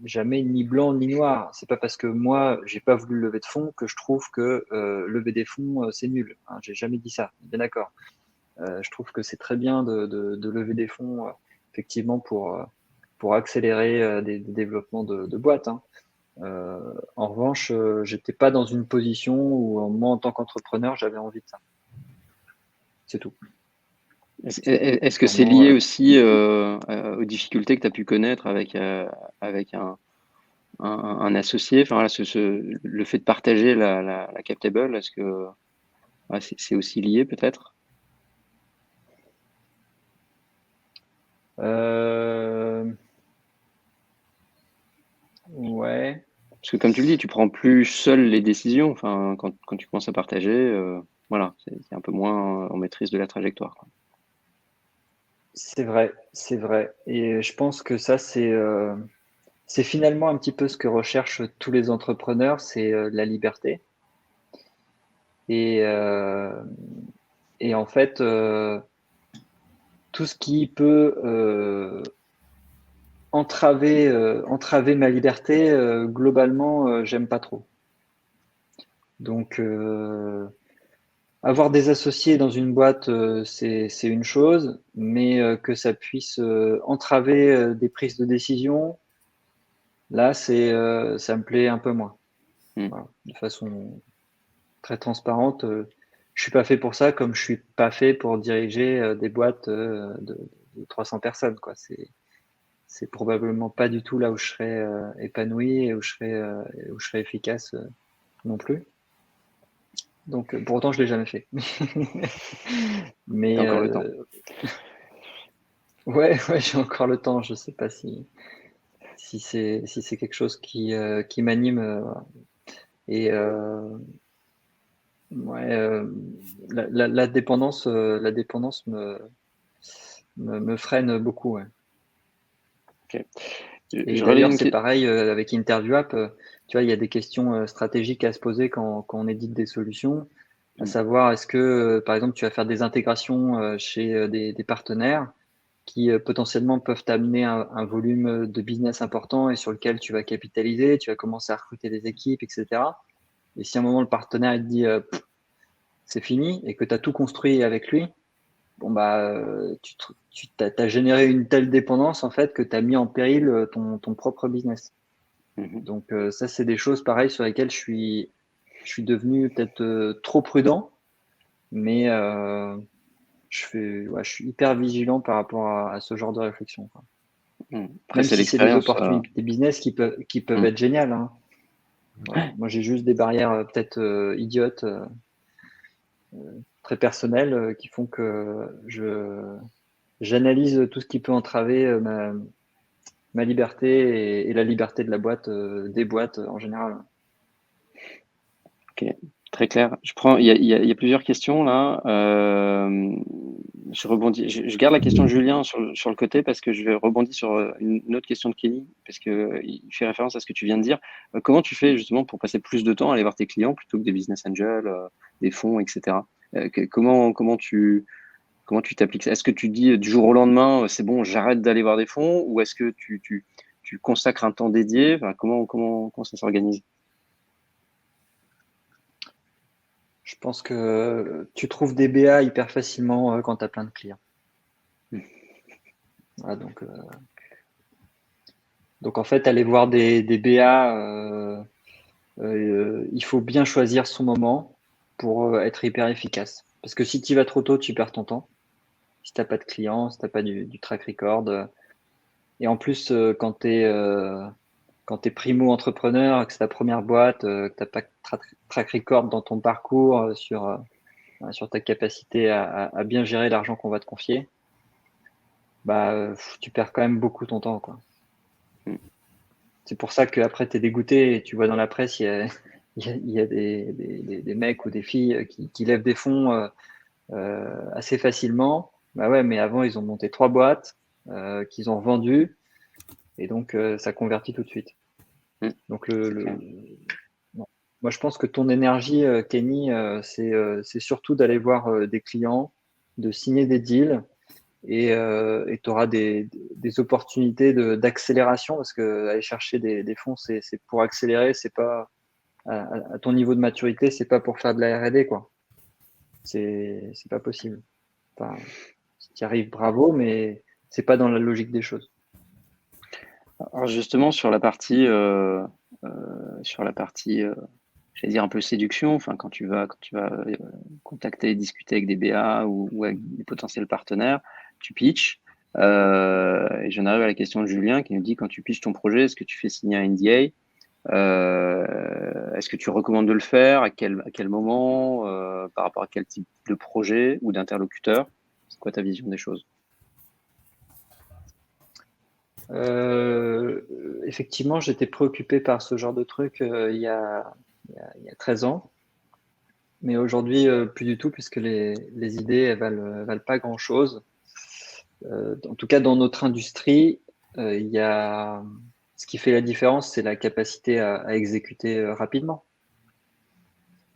jamais ni blanc ni noir. C'est pas parce que moi j'ai pas voulu lever de fonds que je trouve que lever des fonds c'est nul, hein. J'ai jamais dit ça. Bien d'accord. Je trouve que c'est très bien de lever des fonds effectivement pour accélérer des développements de boîtes, hein. En revanche, j'étais pas dans une position où moi, en tant qu'entrepreneur, j'avais envie de ça. C'est tout. Est-ce que c'est lié aussi aux difficultés que tu as pu connaître avec un associé, enfin, voilà, le fait de partager la Captable, est-ce que c'est aussi lié peut-être? Ouais. Parce que comme tu le dis, tu prends plus seul les décisions. Enfin, quand tu commences à partager, voilà, c'est un peu moins en maîtrise de la trajectoire, quoi. C'est vrai, c'est vrai. Et je pense que ça, c'est finalement un petit peu ce que recherchent tous les entrepreneurs, c'est la liberté. Et, et en fait, tout ce qui peut entraver ma liberté, globalement, j'aime pas trop. Donc, avoir des associés dans une boîte, c'est une chose, mais que ça puisse entraver des prises de décision, là, ça me plaît un peu moins. Voilà. De façon très transparente, je suis pas fait pour ça, comme je suis pas fait pour diriger des boîtes de 300 personnes, quoi. C'est probablement pas du tout là où je serais épanoui et où je serais efficace non plus. Donc, pour autant, je l'ai jamais fait. Mais T'as encore le temps. ouais, j'ai encore le temps. Je sais pas si c'est quelque chose qui m'anime. Voilà. Et ouais, la dépendance me freine beaucoup. Ouais. Ok. Et Je relais d'ailleurs, une c'est question. pareil avec InterviewApp. Tu vois, il y a des questions stratégiques à se poser quand on édite des solutions, à savoir est-ce que, par exemple, tu vas faire des intégrations chez des partenaires qui potentiellement peuvent t'amener un volume de business important et sur lequel tu vas capitaliser, tu vas commencer à recruter des équipes, etc. Et si à un moment le partenaire il te dit c'est fini et que tu as tout construit avec lui, bon bah tu t'as généré une telle dépendance en fait que tu as mis en péril ton propre business. Donc ça c'est des choses pareilles sur lesquelles je suis devenu peut-être trop prudent, mais je suis hyper vigilant par rapport à ce genre de réflexion, quoi. Après, Même c'est si c'est des l'expérience. opportunités business qui peuvent être géniales, hein. Voilà. Moi j'ai juste des barrières peut-être idiotes, très personnelles, qui font que j'analyse tout ce qui peut entraver ma liberté et la liberté de la boîte, des boîtes en général. Ok, très clair. Il y a plusieurs questions là. Je rebondis. Je garde la question de Julien sur le côté parce que je vais rebondir sur une autre question de Kenny parce que il fait référence à ce que tu viens de dire. Comment tu fais justement pour passer plus de temps à aller voir tes clients plutôt que des business angels, des fonds, etc. Comment tu t'appliques ça? Est-ce que tu dis du jour au lendemain, c'est bon, j'arrête d'aller voir des fonds, ou est-ce que tu consacres un temps dédié? Enfin, comment ça s'organise? Je pense que tu trouves des BA hyper facilement quand tu as plein de clients. Voilà, donc en fait, aller voir des BA, il faut bien choisir son moment pour être hyper efficace. Parce que si tu y vas trop tôt, tu perds ton temps. Si tu n'as pas de clients, si tu n'as pas du track record. Et en plus, quand tu es primo-entrepreneur, que c'est ta première boîte, que tu n'as pas de track record dans ton parcours sur ta capacité à bien gérer l'argent qu'on va te confier, bah, tu perds quand même beaucoup ton temps, quoi. C'est pour ça qu'après, tu es dégoûté et tu vois dans la presse, il y a des mecs ou des filles qui lèvent des fonds assez facilement. Bah ouais, mais avant, ils ont monté 3 boîtes qu'ils ont revendues et donc ça convertit tout de suite. Donc, non. Moi, je pense que ton énergie, Kenny, c'est surtout d'aller voir des clients, de signer des deals et tu auras des opportunités d'accélération parce que aller chercher des fonds, c'est pour accélérer, c'est pas à ton niveau de maturité, c'est pas pour faire de la R&D, quoi. C'est pas possible. Enfin, si tu y arrives, bravo, mais c'est pas dans la logique des choses. Alors justement, sur la partie, j'allais dire un peu séduction, enfin, quand tu vas contacter et discuter avec des BA ou avec des potentiels partenaires, tu pitches. Et j'en arrive à la question de Julien qui nous dit, quand tu pitches ton projet, est-ce que tu fais signer un NDA? Est-ce que tu recommandes de le faire? À quel moment? Par rapport à quel type de projet ou d'interlocuteur? C'est quoi ta vision des choses? Effectivement, j'étais préoccupé par ce genre de truc il y a 13 ans. Mais aujourd'hui, plus du tout, puisque les idées, elles valent pas grand-chose. En tout cas, dans notre industrie, ce qui fait la différence, c'est la capacité à exécuter rapidement.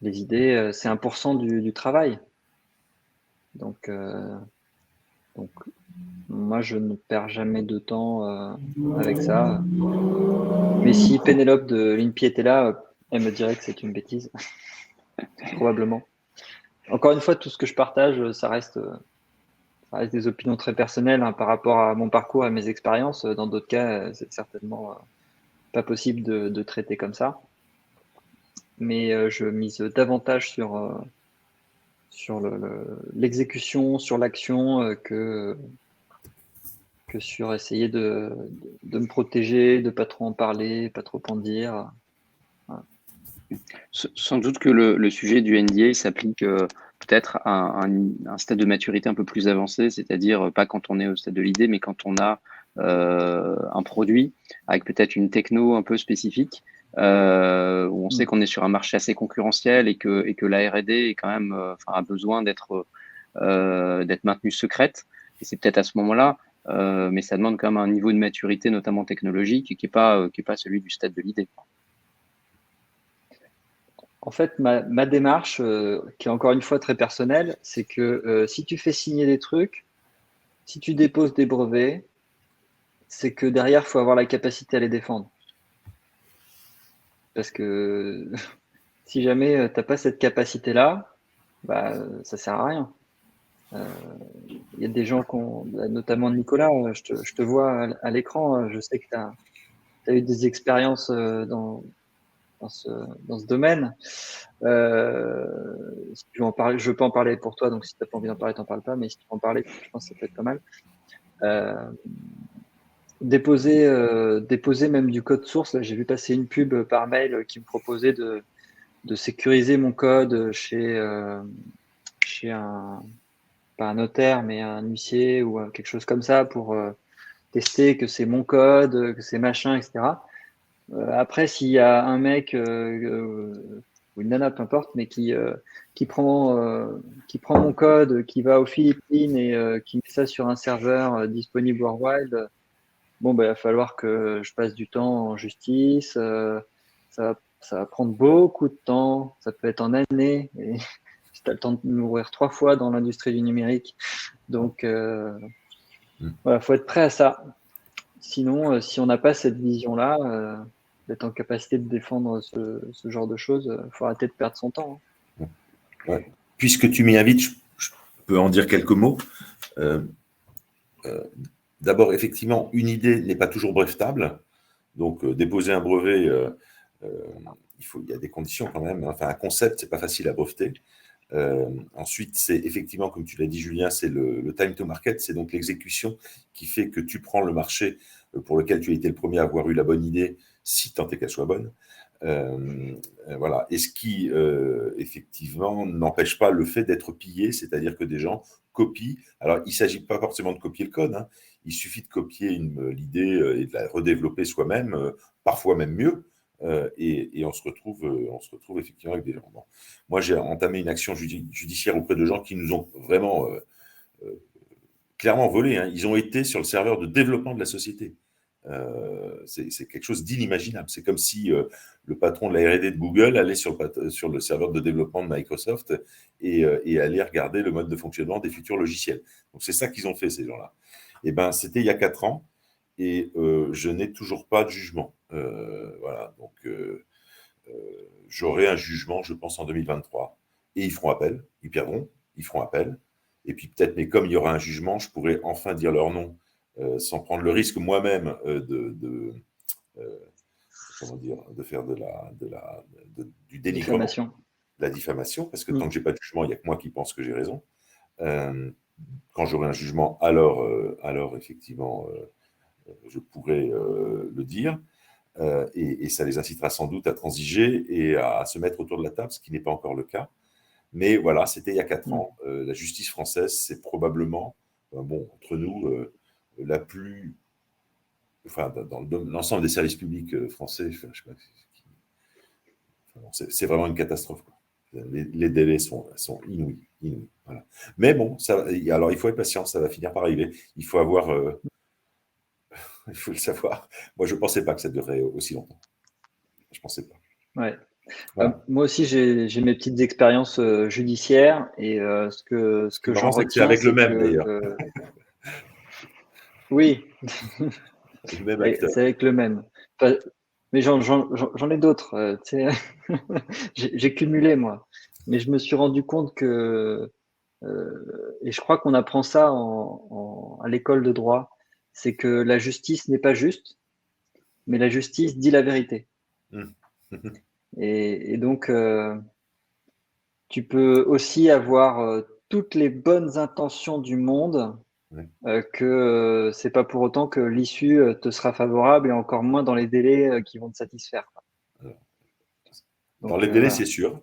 Les idées, c'est 1% du travail. Donc, moi, je ne perds jamais de temps avec ça. Mais si Pénélope de l'INPI était là, elle me dirait que c'est une bêtise. Probablement. Encore une fois, tout ce que je partage, ça reste des opinions très personnelles par rapport à mon parcours, à mes expériences. Dans d'autres cas, c'est certainement pas possible de traiter comme ça. Mais je mise davantage sur l'exécution, sur l'action que sur essayer de me protéger, de pas trop en parler, pas trop en dire. Voilà. Sans doute que le sujet du NDA s'applique peut-être à un stade de maturité un peu plus avancé, c'est-à-dire pas quand on est au stade de l'idée, mais quand on a un produit avec peut-être une techno un peu spécifique, où on sait qu'on est sur un marché assez concurrentiel et que la R&D est quand même, a besoin d'être maintenue secrète. Et c'est peut-être à ce moment-là, mais ça demande quand même un niveau de maturité, notamment technologique, qui est pas celui du stade de l'idée. En fait, ma démarche, qui est encore une fois très personnelle, c'est que si tu fais signer des trucs, si tu déposes des brevets, c'est que derrière, il faut avoir la capacité à les défendre. Parce que si jamais tu n'as pas cette capacité-là, bah, ça ne sert à rien. Il y a des gens, notamment Nicolas, je te vois à l'écran, je sais que tu as eu des expériences dans ce domaine. Si tu veux en parler, je peux en parler pour toi, donc si tu n'as pas envie d'en parler, t'en parles pas, mais si tu veux en parler, je pense que ça peut être pas mal. Déposer même du code source. Là, j'ai vu passer une pub par mail qui me proposait de sécuriser mon code chez pas un notaire, mais un huissier ou quelque chose comme ça pour tester que c'est mon code, que c'est machin, etc. Après, s'il y a un mec ou une nana, peu importe, mais qui prend mon code, qui va aux Philippines et qui met ça sur un serveur disponible worldwide, bon, ben, il va falloir que je passe du temps en justice. Ça va prendre beaucoup de temps. Ça peut être en années. Et si tu as le temps de mourir 3 fois dans l'industrie du numérique. Donc, voilà, faut être prêt à ça. Sinon, si on n'a pas cette vision-là, d'être en capacité de défendre ce genre de choses, il faut arrêter de perdre son temps. Ouais. Puisque tu m'y invites, je peux en dire quelques mots. D'abord, effectivement, une idée n'est pas toujours brevetable. Donc, déposer un brevet, il y a des conditions quand même. Enfin, un concept, c'est pas facile à breveter. Ensuite, c'est effectivement, comme tu l'as dit, Julien, c'est le time to market, c'est donc l'exécution qui fait que tu prends le marché pour lequel tu as été le premier à avoir eu la bonne idée, si tant est qu'elle soit bonne. Voilà. Et ce qui, effectivement, n'empêche pas le fait d'être pillé, c'est-à-dire que des gens copient. Alors, il ne s'agit pas forcément de copier le code, hein. Il suffit de copier l'idée et de la redévelopper soi-même, parfois même mieux. Et on se retrouve effectivement avec des gens. Bon. Moi, j'ai entamé une action judiciaire auprès de gens qui nous ont vraiment clairement volé, hein. Ils ont été sur le serveur de développement de la société. C'est quelque chose d'inimaginable. C'est comme si le patron de la R&D de Google allait sur le serveur de développement de Microsoft et allait regarder le mode de fonctionnement des futurs logiciels. Donc, c'est ça qu'ils ont fait, ces gens-là. Et ben, c'était il y a 4 ans et je n'ai toujours pas de jugement. Voilà. Donc, j'aurai un jugement, je pense, en 2023. Et ils feront appel. Ils perdront. Ils feront appel. Et puis peut-être, mais comme il y aura un jugement, je pourrai enfin dire leur nom sans prendre le risque moi-même comment dire, de faire du dénigrement, Diffamation. de la diffamation, parce que tant que j'ai pas de jugement, il n'y a que moi qui pense que j'ai raison. Quand j'aurai un jugement, alors effectivement, je pourrai le dire. Et ça les incitera sans doute à transiger et à se mettre autour de la table, ce qui n'est pas encore le cas. Mais voilà, c'était il y a 4 ans. La justice française, c'est probablement, entre nous, la plus... Enfin, dans l'ensemble des services publics français, je sais pas, c'est vraiment une catastrophe, quoi. Les délais sont inouïs. Voilà. Mais bon, alors il faut être patient, ça va finir par arriver. Il faut avoir... il faut le savoir. Moi, je ne pensais pas que ça durerait aussi longtemps. Je ne pensais pas. Ouais. Voilà. Moi aussi, j'ai mes petites expériences judiciaires et ce que j'en C'est retiens, avec le même, que, d'ailleurs. Oui, Le même acteur. c'est avec le même. Enfin, mais j'en ai d'autres. Tu sais. J'ai cumulé, moi. Mais je me suis rendu compte que, et je crois qu'on apprend ça à l'école de droit, c'est que la justice n'est pas juste, mais la justice dit la vérité. Et donc, tu peux aussi avoir toutes les bonnes intentions du monde, que c'est pas pour autant que l'issue te sera favorable et encore moins dans les délais qui vont te satisfaire. Dans les délais, c'est sûr.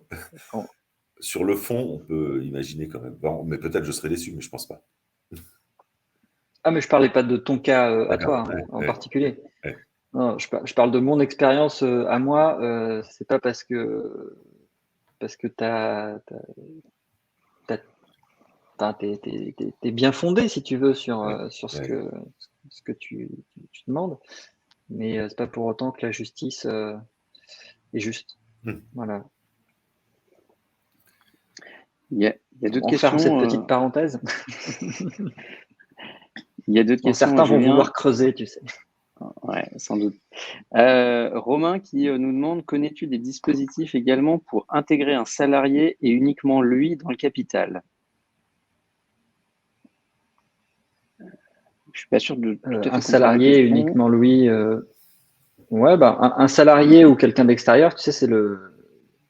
Sur le fond, on peut imaginer quand même. Bon, mais peut-être je serai déçu, mais je pense pas. Ah, mais je parlais pas de ton cas à toi en particulier. Non, je parle de mon expérience à moi. C'est pas parce que t'es bien fondé, si tu veux, sur ce que tu demandes, mais c'est pas pour autant que la justice est juste. Voilà. Il y a d'autres On questions. ferme cette petite parenthèse. Il y a d'autres questions. Certains vont vouloir creuser, tu sais. Ouais, sans doute. Romain qui nous demande, connais-tu des dispositifs également pour intégrer un salarié et uniquement lui dans le capital? Je suis pas sûr de tout à fait un comprendre salarié la et question. uniquement lui. Ouais, bah, un salarié ou quelqu'un d'extérieur, tu sais,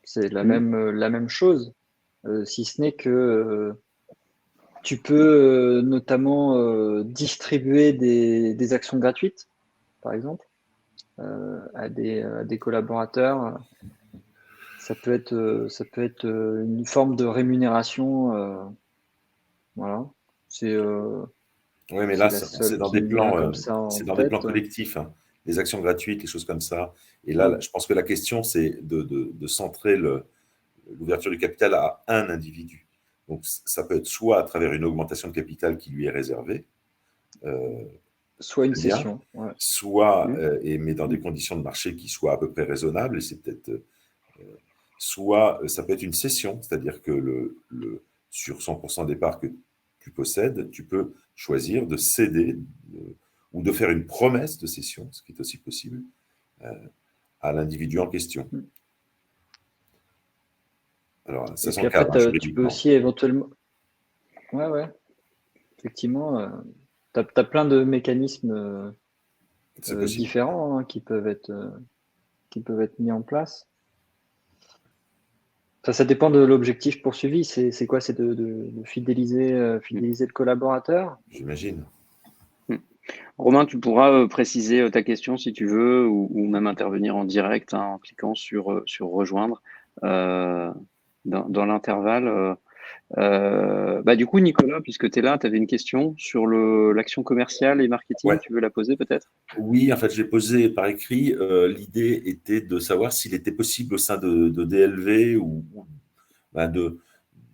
c'est la même chose. Si ce n'est que tu peux notamment distribuer des actions gratuites, par exemple, à des collaborateurs. Ça peut être une forme de rémunération. Voilà. Oui, mais là, la c'est seule dans qui des me vient plans, comme ça en c'est dans des plans tête. collectifs, hein. Les actions gratuites, les choses comme ça. Et là, je pense que la question, c'est de centrer l'ouverture du capital à un individu. Donc, ça peut être soit à travers une augmentation de capital qui lui est réservée, Soit une bien, cession. Ouais. soit, mais dans des conditions de marché qui soient à peu près raisonnables, et c'est peut-être, soit ça peut être une cession, c'est-à-dire que sur 100% des parts que tu possèdes, tu peux choisir de céder ou de faire une promesse de cession, ce qui est aussi possible, à l'individu en question. Alors, ça Et puis après, tu peux aussi éventuellement. Ouais. Effectivement, tu as plein de mécanismes différents qui peuvent être mis en place. Ça dépend de l'objectif poursuivi. C'est quoi? C'est de fidéliser le collaborateur? J'imagine. Romain, tu pourras préciser ta question si tu veux, ou même intervenir en direct en cliquant sur rejoindre dans l'intervalle. Du coup, Nicolas, puisque tu es là, tu avais une question sur l'action commerciale et marketing. Ouais. Tu veux la poser peut-être? Oui, en fait, je l'ai posé par écrit. L'idée était de savoir s'il était possible au sein de DLV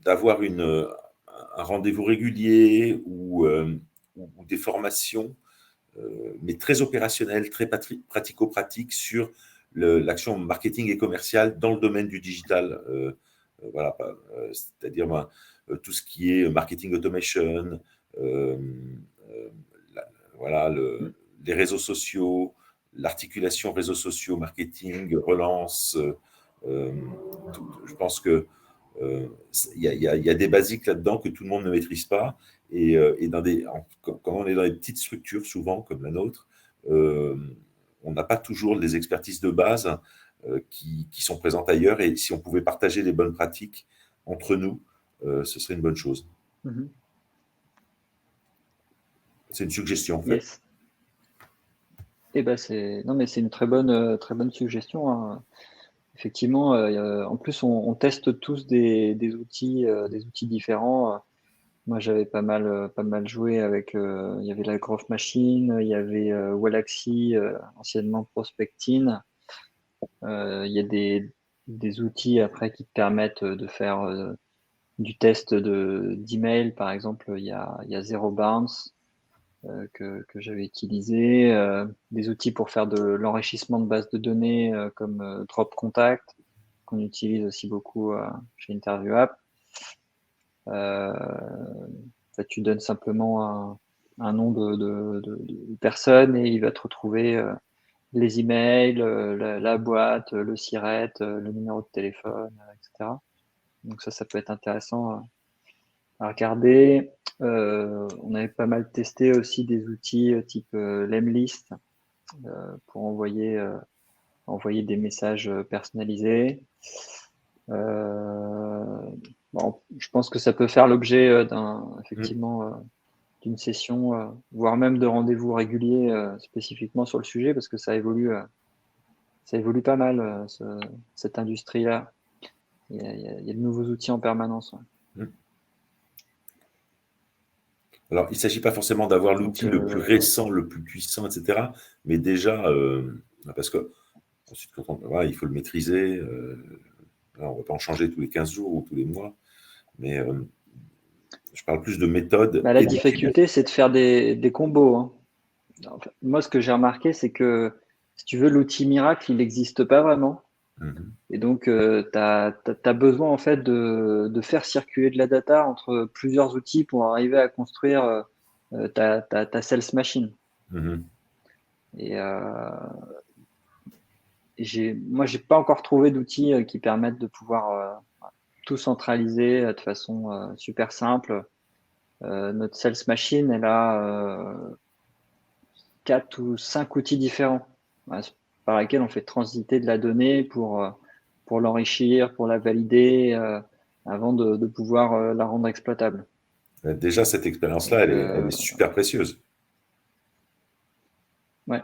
d'avoir un rendez-vous régulier ou des formations, mais très opérationnelles, très pratico-pratiques sur l'action marketing et commerciale dans le domaine du digital. Voilà, c'est-à-dire tout ce qui est marketing automation, les réseaux sociaux, l'articulation réseaux sociaux, marketing, relance. Je pense que il y a des basiques là-dedans que tout le monde ne maîtrise pas. Et quand on est dans des petites structures, souvent comme la nôtre, on n'a pas toujours les expertises de base qui sont présentes ailleurs. Et si on pouvait partager les bonnes pratiques entre nous, ce serait une bonne chose. Mhm. C'est une suggestion, en fait. Yes. Eh ben non, mais c'est une très bonne suggestion, hein. Effectivement, en plus, on teste tous des outils différents. Moi, j'avais pas mal joué avec. Il y avait la Growth Machine, il y avait Wallaxy, anciennement Prospectine. Il y a des outils après qui te permettent de faire du test d'email, par exemple. Il y a Zero Bounce que j'avais utilisé, des outils pour faire de l'enrichissement de bases de données comme Drop Contact, qu'on utilise aussi beaucoup chez InterviewApp. Tu donnes simplement un nom de personne et il va te retrouver les emails, la boîte, le SIRET, le numéro de téléphone, etc. Donc ça peut être intéressant à regarder. On avait pas mal testé aussi des outils type Lemlist pour envoyer des messages personnalisés. Bon, je pense que ça peut faire l'objet effectivement d'une session, voire même de rendez-vous réguliers spécifiquement sur le sujet, parce que ça évolue pas mal cette industrie-là. Il y a de nouveaux outils en permanence. Ouais. Alors, il ne s'agit pas forcément d'avoir l'outil le plus récent, le plus puissant, etc. Mais déjà, parce que ensuite, il faut le maîtriser. On ne va pas en changer tous les 15 jours ou tous les mois. Mais je parle plus de méthode. La difficulté, c'est de faire des combos. Hein. Enfin, moi, ce que j'ai remarqué, c'est que si tu veux, l'outil miracle, il n'existe pas vraiment. Et donc, tu as besoin en fait de faire circuler de la data entre plusieurs outils pour arriver à construire ta sales machine. Et moi, j'ai pas encore trouvé d'outils qui permettent de pouvoir tout centraliser de façon super simple. Notre sales machine, elle a 4 ou 5 outils différents par lesquels on fait transiter de la donnée pour l'enrichir, pour la valider, avant de pouvoir la rendre exploitable. Déjà, cette expérience-là, elle est super précieuse. Ouais.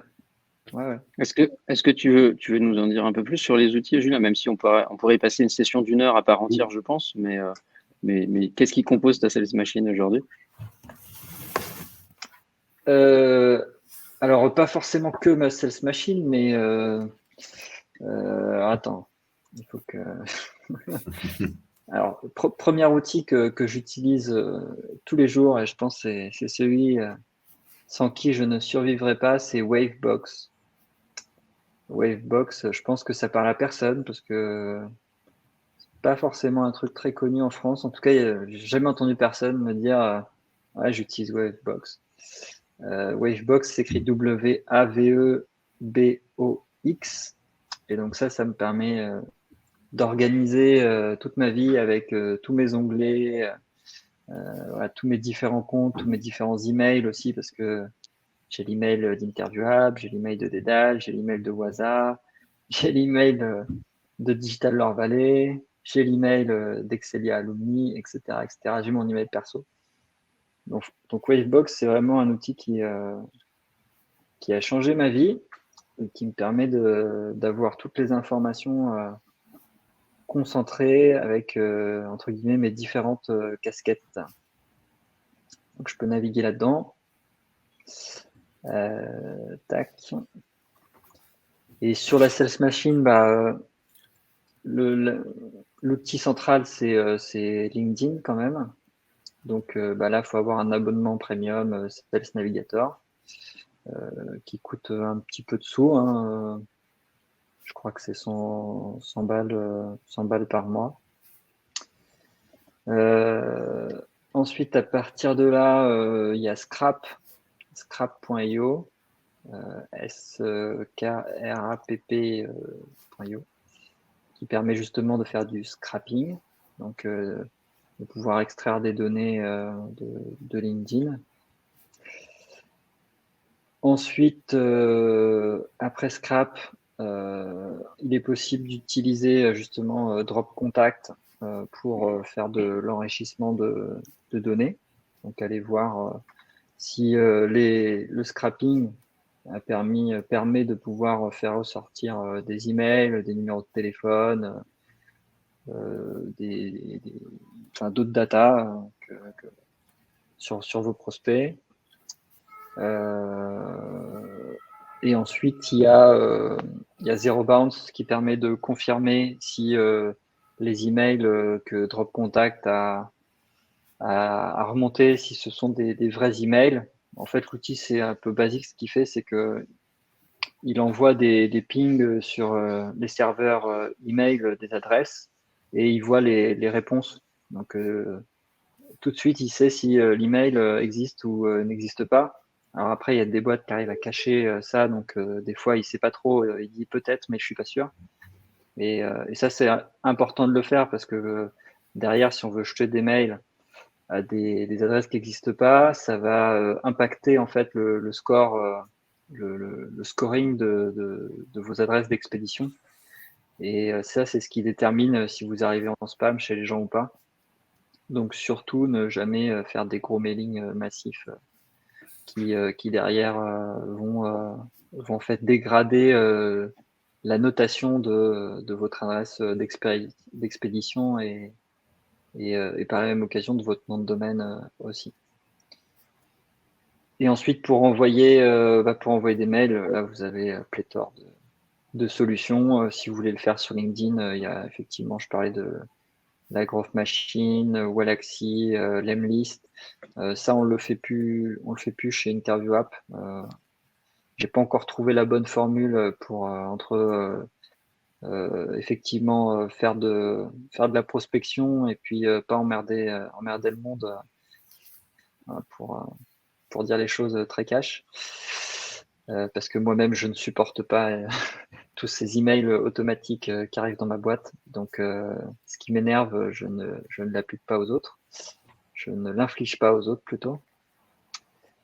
Est-ce que tu veux nous en dire un peu plus sur les outils, Julien, même si on pourrait y passer une session d'1 heure à part entière, je pense, mais qu'est-ce qui compose ta sales machine aujourd'hui? Alors, pas forcément que ma sales machine, mais attends, il faut que. Alors, premier outil que j'utilise tous les jours, et je pense que c'est celui sans qui je ne survivrai pas, c'est Wavebox. Wavebox, je pense que ça parle à personne parce que c'est pas forcément un truc très connu en France. En tout cas, j'ai jamais entendu personne me dire ouais, j'utilise Wavebox. Wavebox s'écrit W-A-V-E-B-O-X. Et donc ça me permet d'organiser toute ma vie avec tous mes onglets, voilà, tous mes différents comptes, tous mes différents emails aussi, parce que j'ai l'email d'InterviewApp, j'ai l'email de Dédale, j'ai l'email de Waza, j'ai l'email de Digital Lore Valley, j'ai l'email d'Excelia Alumni, etc., etc. J'ai mon email perso. Donc Wavebox, c'est vraiment un outil qui a changé ma vie et qui me permet d'avoir toutes les informations concentrées avec, entre guillemets, mes différentes casquettes. Donc, je peux naviguer là-dedans. Tac. Et sur la sales machine, l'outil central, c'est LinkedIn quand même. Donc là, il faut avoir un abonnement premium Sales Navigator qui coûte un petit peu de sous. Hein. Je crois que c'est 100 balles par mois. Ensuite, à partir de là, il y a scrap.io, skrapp.io, qui permet justement de faire du scrapping, donc de pouvoir extraire des données de LinkedIn. Ensuite, après Scrap, il est possible d'utiliser justement Drop Contact pour faire de l'enrichissement de données. Donc, allez voir si le scrapping permet de pouvoir faire ressortir des emails, des numéros de téléphone, d'autres data sur vos prospects. Et ensuite, il y a Zero Bounce qui permet de confirmer si les emails que Drop Contact a remonté, si ce sont des vrais emails. En fait, l'outil, c'est un peu basique. Ce qu'il fait, c'est que il envoie des pings sur les serveurs email des adresses et il voit les réponses. Donc, tout de suite, il sait si l'email existe ou n'existe pas. Alors après, il y a des boîtes qui arrivent à cacher ça, donc des fois, il sait pas trop. Il dit peut-être, mais je suis pas sûr. Et ça, c'est important de le faire parce que derrière, si on veut jeter des mails à des adresses qui n'existent pas, ça va impacter en fait le score, le scoring de vos adresses d'expédition. Et ça, c'est ce qui détermine si vous arrivez en spam chez les gens ou pas. Donc surtout, ne jamais faire des gros mailings massifs qui derrière vont en fait dégrader la notation de votre adresse d'expédition et par la même occasion de votre nom de domaine aussi. Et ensuite, pour envoyer des mails, là, vous avez pléthore de solutions. Si vous voulez le faire sur LinkedIn, il y a effectivement, je parlais de la Growth Machine, Wallaxy, Lemlist. Ça, on le fait plus chez InterviewApp. J'ai pas encore trouvé la bonne formule pour entre effectivement faire de la prospection et puis pas emmerder le monde pour dire les choses très cash. Parce que moi-même, je ne supporte pas tous ces emails automatiques qui arrivent dans ma boîte. Donc, ce qui m'énerve, je ne l'applique pas aux autres. Je ne l'inflige pas aux autres plutôt.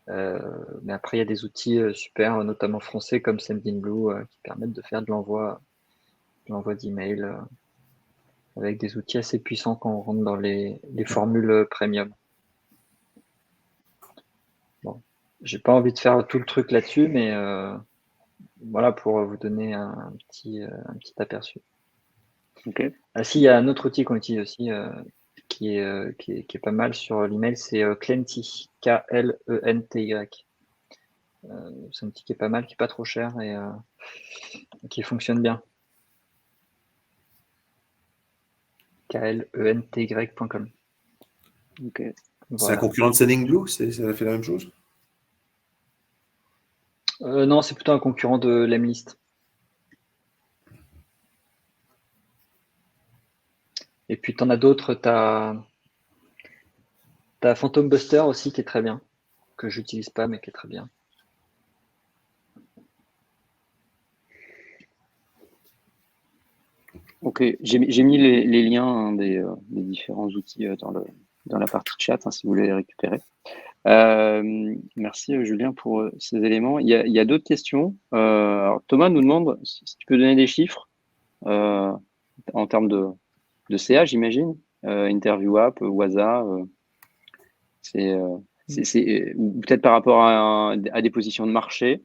Mais après, il y a des outils super, notamment français comme Sendinblue, qui permettent de faire de l'envoi d'emails avec des outils assez puissants quand on rentre dans les formules premium. Bon, j'ai pas envie de faire tout le truc là-dessus, mais voilà pour vous donner un petit aperçu. Ok. Ah, si, il y a un autre outil qu'on utilise aussi qui est pas mal sur l'email, c'est Klenti, K-L-E-N-T-Y. C'est un outil qui est pas mal, qui est pas trop cher et qui fonctionne bien. klenti.com. Ok. C'est un concurrent de Sendinblue, ça fait la même chose? Non, c'est plutôt un concurrent de Lemlist. Et puis, tu en as d'autres. Tu as Phantom Buster aussi qui est très bien, que j'utilise pas, mais qui est très bien. Ok, j'ai mis les liens des différents outils dans la partie chat, si vous voulez les récupérer. Merci Julien pour ces éléments. Il y a d'autres questions. Alors, Thomas nous demande si tu peux donner des chiffres en termes de CA, j'imagine. InterviewApp, Waza, ou peut-être par rapport à des positions de marché.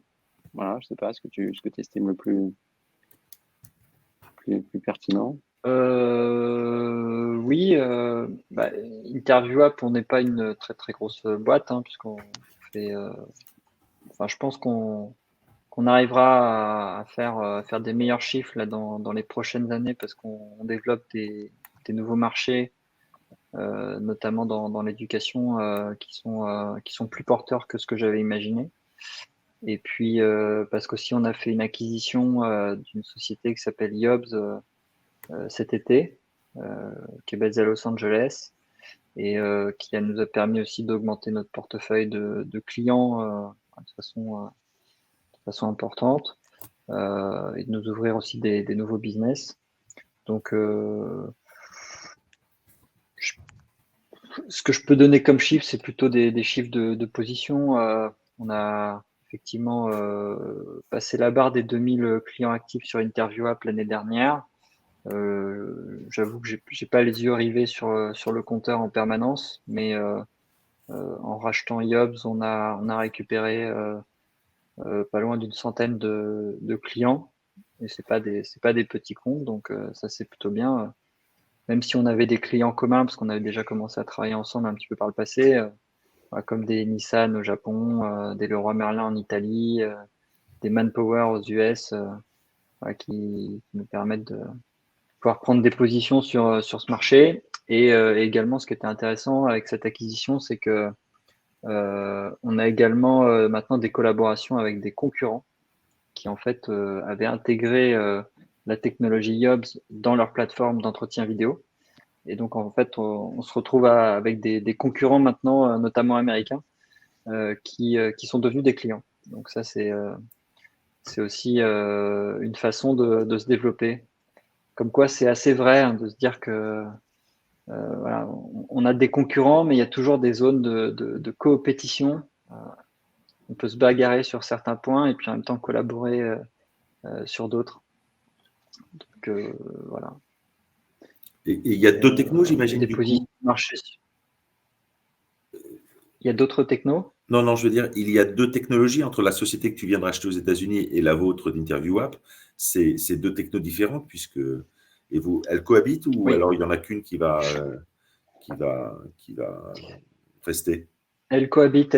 Voilà, je sais pas ce que tu estimes le plus pertinent. Oui, InterviewApp, on n'est pas une très très grosse boîte, puisqu'on fait. Je pense qu'on arrivera à faire des meilleurs chiffres là dans les prochaines années parce qu'on développe des nouveaux marchés, notamment dans l'éducation, qui sont plus porteurs que ce que j'avais imaginé. Et puis parce qu'aussi on a fait une acquisition d'une société qui s'appelle Yobs cet été, qui est basée à Los Angeles et qui nous a permis aussi d'augmenter notre portefeuille de clients de façon importante et de nous ouvrir aussi des nouveaux business. Donc, ce que je peux donner comme chiffre, c'est plutôt des chiffres de position. On a effectivement passé la barre des 2000 clients actifs sur InterviewApp l'année dernière. J'avoue que j'ai pas les yeux rivés sur le compteur en permanence, mais en rachetant Yobs, on a récupéré pas loin d'une centaine de clients, et c'est pas des petits comptes, donc ça c'est plutôt bien. Même si on avait des clients communs, parce qu'on avait déjà commencé à travailler ensemble un petit peu par le passé, comme des Nissan au Japon, des Leroy Merlin en Italie, des Manpower aux US, qui nous permettent de pouvoir prendre des positions sur ce marché. Et également, ce qui était intéressant avec cette acquisition, c'est que on a également maintenant des collaborations avec des concurrents qui en fait avaient intégré la technologie Yobs dans leur plateforme d'entretien vidéo. Et donc en fait, on se retrouve avec des concurrents maintenant, notamment américains, qui sont devenus des clients. Donc ça, c'est aussi une façon de se développer. Comme quoi, c'est assez vrai de se dire que voilà, on a des concurrents, mais il y a toujours des zones de coopétition. On peut se bagarrer sur certains points et puis en même temps collaborer sur d'autres. Donc voilà. Et il y a d'autres technos, j'imagine, des du positions coup. de marché. Il y a d'autres technos? Non, je veux dire, il y a deux technologies entre la société que tu viens de racheter aux États-Unis et la vôtre d'InterviewApp. C'est deux technos différentes puisque elles cohabitent ou Oui. alors il y en a qu'une qui va rester? Elles cohabitent.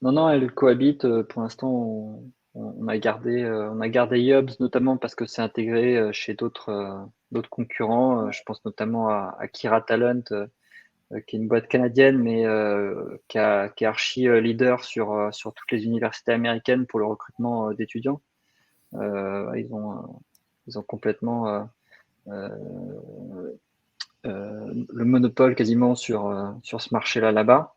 Non, elles cohabitent. Pour l'instant, on a gardé Yobs, notamment parce que c'est intégré chez d'autres concurrents. Je pense notamment à Kira Talent, qui est une boîte canadienne, mais qui est archi leader sur toutes les universités américaines pour le recrutement d'étudiants. Ils ont complètement le monopole quasiment sur ce marché-là là-bas.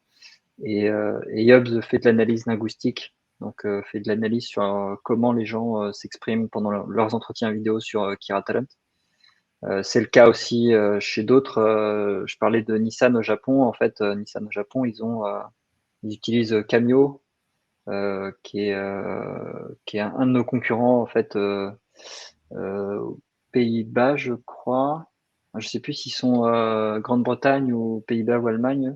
Et Yobs fait de l'analyse linguistique, donc fait de l'analyse sur comment les gens s'expriment pendant leurs entretiens vidéo sur Kira Talent. C'est le cas aussi chez d'autres. Je parlais de Nissan au Japon. En fait, Nissan au Japon, ils utilisent Cameo, qui est un de nos concurrents en fait aux Pays-Bas, je crois. Je sais plus s'ils sont Grande-Bretagne ou Pays-Bas ou Allemagne.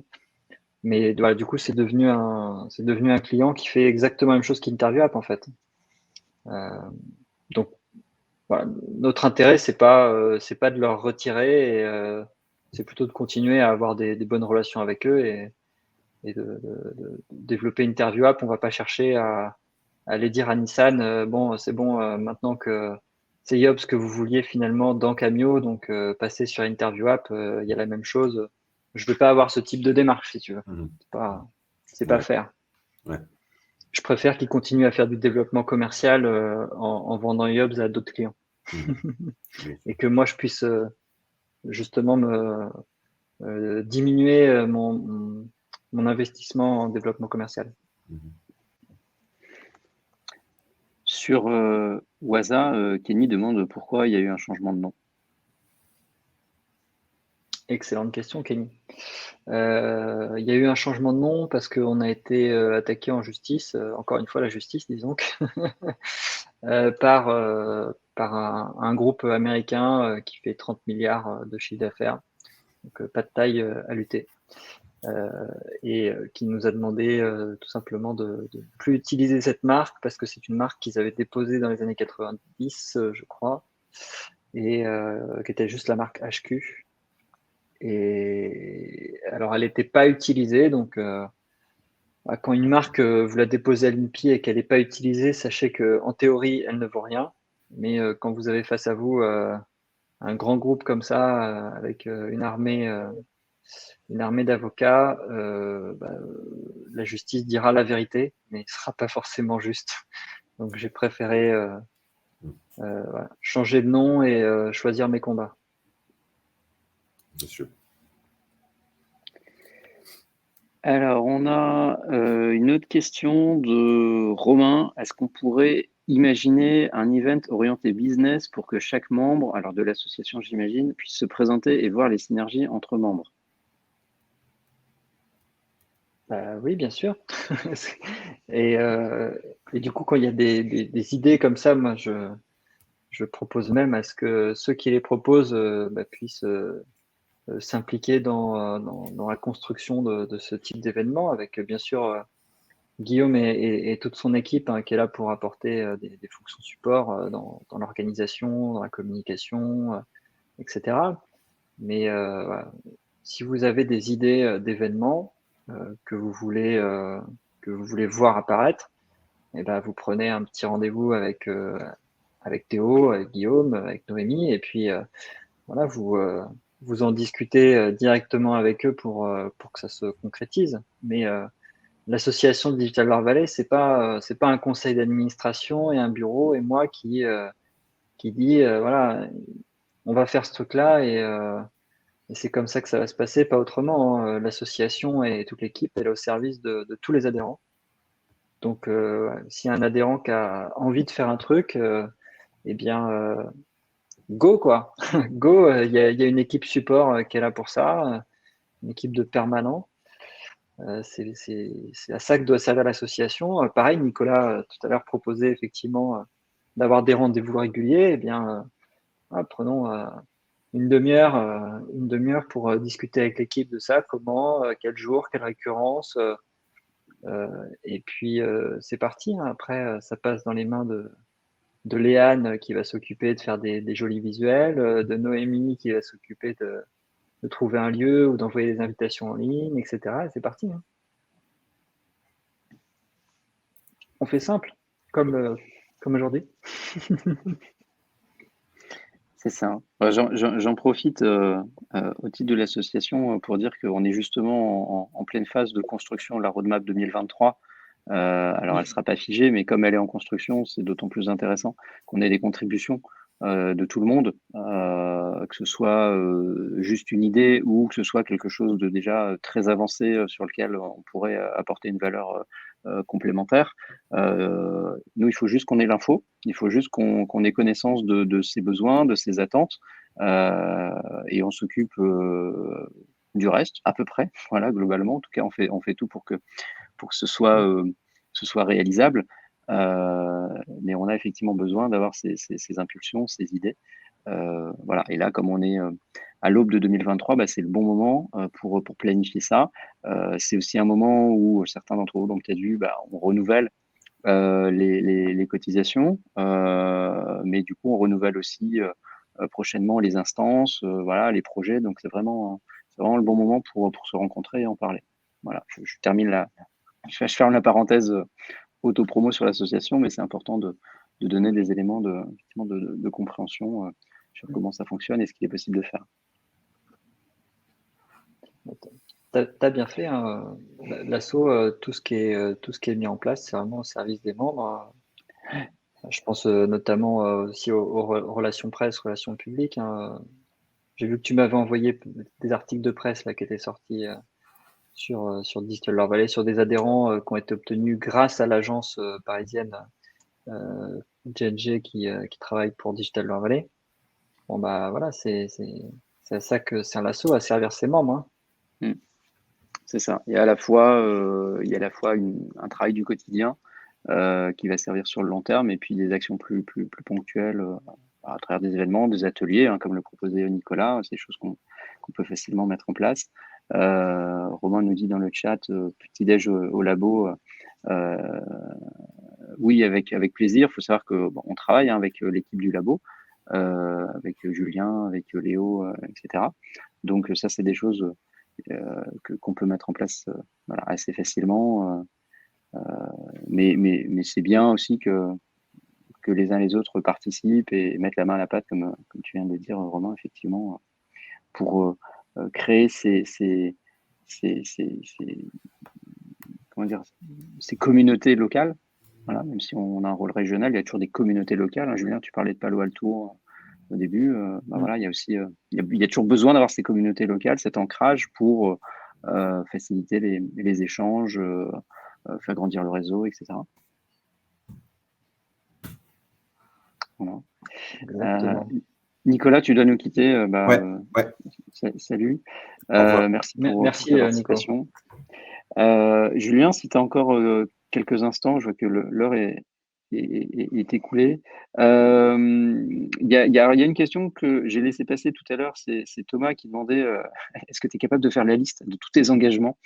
Mais voilà, du coup, c'est devenu un client qui fait exactement la même chose qu'InterviewApp en fait. Donc voilà, notre intérêt, c'est pas de leur retirer, et c'est plutôt de continuer à avoir des bonnes relations avec eux et de développer InterviewApp. On va pas chercher à aller dire à Nissan, bon, c'est bon, maintenant que c'est Yobs que vous vouliez finalement dans Cameo, donc passer sur InterviewApp, il y a la même chose. Je veux pas avoir ce type de démarche, si tu veux. C'est pas faire. Ouais. Je préfère qu'ils continuent à faire du développement commercial en vendant Yobs à d'autres clients. Et que moi, je puisse justement diminuer mon investissement en développement commercial. Sur Waza, Kenny demande pourquoi il y a eu un changement de nom. Excellente question, Kenny. Il y a eu un changement de nom parce qu'on a été attaqué en justice, encore une fois la justice, disons, par un groupe américain qui fait 30 milliards de chiffre d'affaires, donc pas de taille à lutter, et qui nous a demandé tout simplement de ne plus utiliser cette marque parce que c'est une marque qu'ils avaient déposée dans les années 90, je crois, et qui était juste la marque HQ. Et alors, elle n'était pas utilisée, donc quand une marque, vous la déposez à l'INPI et qu'elle n'est pas utilisée, sachez qu'en théorie, elle ne vaut rien. Mais quand vous avez face à vous un grand groupe comme ça, avec une armée d'avocats, la justice dira la vérité, mais ce ne sera pas forcément juste. Donc j'ai préféré changer de nom et choisir mes combats. Bien sûr. Alors, on a une autre question de Romain. Est-ce qu'on pourrait imaginer un event orienté business pour que chaque membre, alors de l'association j'imagine, puisse se présenter et voir les synergies entre membres? Oui, bien sûr. Et, et du coup, quand il y a des idées comme ça, moi, je propose même à ce que ceux qui les proposent puissent s'impliquer dans la construction de ce type d'événement, avec bien sûr Guillaume et toute son équipe qui est là pour apporter des fonctions support dans l'organisation, dans la communication, etc. Mais voilà. Si vous avez des idées d'événements que vous voulez voir apparaître, et ben vous prenez un petit rendez-vous avec Théo, avec Guillaume, avec Noémie, et puis voilà, vous en discutez directement avec eux pour que ça se concrétise. Mais l'association de Digital Loire Valley, c'est pas un conseil d'administration et un bureau et moi qui dit voilà, on va faire ce truc-là et c'est comme ça que ça va se passer, pas autrement, hein. L'association et toute l'équipe, elle est au service de tous les adhérents. Donc, s'il y a un adhérent qui a envie de faire un truc, eh bien, go quoi. Go, il y a une équipe support qui est là pour ça, une équipe de permanents. C'est à ça que doit servir l'association. Pareil, Nicolas tout à l'heure proposait effectivement d'avoir des rendez-vous réguliers. Eh bien, prenons une demi-heure pour discuter avec l'équipe de ça, comment, quel jour, quelle récurrence. Et puis c'est parti, hein. Après, ça passe dans les mains de Léane qui va s'occuper de faire des jolis visuels, de Noémie qui va s'occuper de trouver un lieu ou d'envoyer des invitations en ligne, etc. Et c'est parti, hein. On fait simple, comme aujourd'hui. C'est ça. J'en profite au titre de l'association pour dire qu'on est justement en pleine phase de construction de la roadmap 2023. Alors, elle ne sera pas figée, mais comme elle est en construction, c'est d'autant plus intéressant qu'on ait des contributions de tout le monde, que ce soit juste une idée ou que ce soit quelque chose de déjà très avancé sur lequel on pourrait apporter une valeur complémentaire. Nous, il faut juste qu'on ait l'info, il faut juste qu'on ait connaissance de ses besoins, de ses attentes, et on s'occupe du reste, à peu près, voilà, globalement. En tout cas, on fait tout pour que ce soit réalisable. Mais on a effectivement besoin d'avoir ces impulsions, ces idées. Voilà. Et là, comme on est à l'aube de 2023, c'est le bon moment pour planifier ça. C'est aussi un moment où certains d'entre vous l'ont peut-être vu, on renouvelle les cotisations, mais du coup, on renouvelle aussi prochainement les instances, voilà, les projets. Donc, c'est vraiment le bon moment pour se rencontrer et en parler. Voilà, je termine là. Je ferme la parenthèse auto-promo sur l'association, mais c'est important de donner des éléments de compréhension sur comment ça fonctionne et ce qu'il est possible de faire. T'as bien fait, hein. L'asso, tout ce qui est mis en place, c'est vraiment au service des membres. Je pense notamment aussi aux relations presse, relations publiques, hein. J'ai vu que tu m'avais envoyé des articles de presse là, qui étaient sortis sur Digital Loire Valley, sur des adhérents qui ont été obtenus grâce à l'agence parisienne G&G qui travaille pour Digital Loire Valley. Bon, voilà, c'est à ça que c'est un lasso à servir ses membres, hein. C'est ça. Il y a à la fois, un travail du quotidien qui va servir sur le long terme et puis des actions plus ponctuelles à travers des événements, des ateliers, hein, comme le proposait Nicolas. C'est des choses qu'on peut facilement mettre en place. Romain nous dit dans le chat, petit déj au labo. Oui, avec plaisir. Il faut savoir que on travaille avec l'équipe du labo, avec Julien, avec Léo, etc. Donc ça, c'est des choses qu'on peut mettre en place voilà, assez facilement. Mais c'est bien aussi que les uns les autres participent et mettent la main à la pâte, comme tu viens de le dire, Romain, effectivement, pour créer comment dire, ces communautés locales. Voilà, même si on a un rôle régional, il y a toujours des communautés locales, hein. Julien, tu parlais de Palo Alto au début. Voilà, il y a aussi, il y a toujours besoin d'avoir ces communautés locales, cet ancrage pour faciliter les échanges, faire grandir le réseau, etc. Voilà. Nicolas, tu dois nous quitter. Ouais. Salut. Au revoir. Merci pour Merci, ta participation. Julien, si tu as encore quelques instants, je vois que l'heure est écoulée. Il y a une question que j'ai laissé passer tout à l'heure, c'est Thomas qui demandait est-ce que tu es capable de faire la liste de tous tes engagements,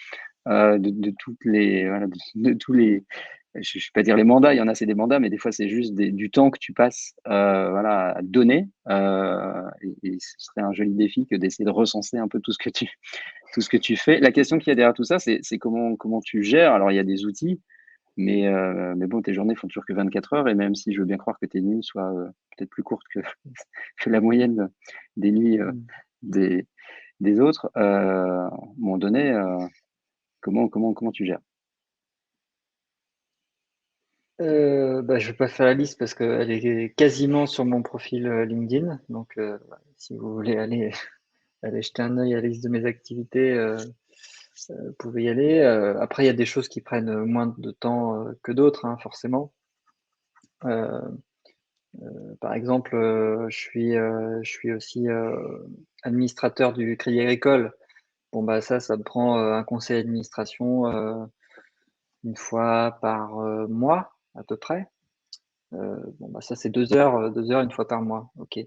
de toutes les, voilà, de tous les, je ne vais pas dire les mandats, il y en a, c'est des mandats, mais des fois, c'est juste du temps que tu passes voilà, à donner. Et ce serait un joli défi que d'essayer de recenser un peu tout ce que tu fais. La question qu'il y a derrière tout ça, c'est comment tu gères. Alors, il y a des outils, mais bon, tes journées font toujours que 24 heures. Et même si je veux bien croire que tes nuits soient peut-être plus courtes que, que la moyenne des nuits des, des autres, à un moment donné, comment tu gères? Je vais pas faire la liste parce qu'elle est quasiment sur mon profil LinkedIn. Donc, si vous voulez aller jeter un œil à la liste de mes activités, vous pouvez y aller. Après, il y a des choses qui prennent moins de temps que d'autres, hein, forcément. Euh, Par exemple, je suis aussi administrateur du Crédit Agricole. Bon, bah ça me prend un conseil d'administration une fois par mois à peu près. Bon, bah ça c'est 2 heures une fois par mois. Ok.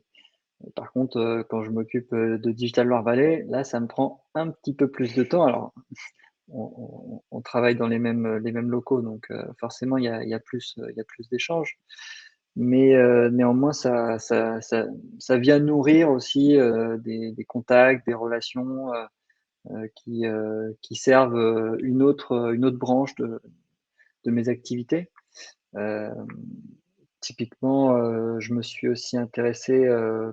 Par contre, quand je m'occupe de Digital Loire Valley, là, ça me prend un petit peu plus de temps. Alors, on travaille dans les mêmes locaux, donc forcément, il y a il y a plus d'échanges. Mais néanmoins, ça vient nourrir aussi des contacts, des relations qui servent une autre branche de mes activités. Euh, Typiquement, je me suis aussi intéressé,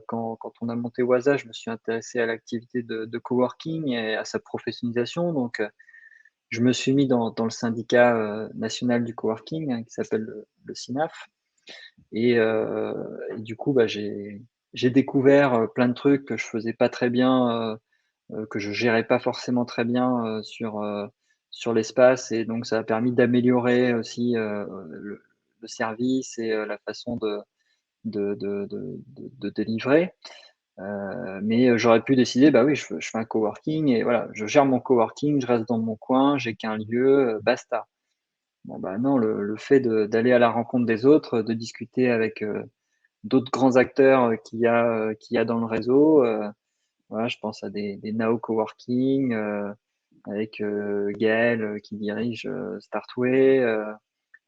quand on a monté Waza, je me suis intéressé à l'activité de coworking et à sa professionnalisation. Donc, je me suis mis dans le syndicat national du coworking, hein, qui s'appelle le SINAF. Et du coup, bah, j'ai découvert plein de trucs que je faisais pas très bien, que je gérais pas forcément très bien sur l'espace. Et donc, ça a permis d'améliorer aussi le service et la façon de délivrer. Mais j'aurais pu décider, bah oui, je fais un coworking et voilà, je gère mon coworking, je reste dans mon coin, j'ai qu'un lieu, basta. Bon, bah non, le fait d'aller à la rencontre des autres, de discuter avec d'autres grands acteurs qu'il y a dans le réseau. Voilà, je pense à des Nao Coworking avec Gaël qui dirige Startway,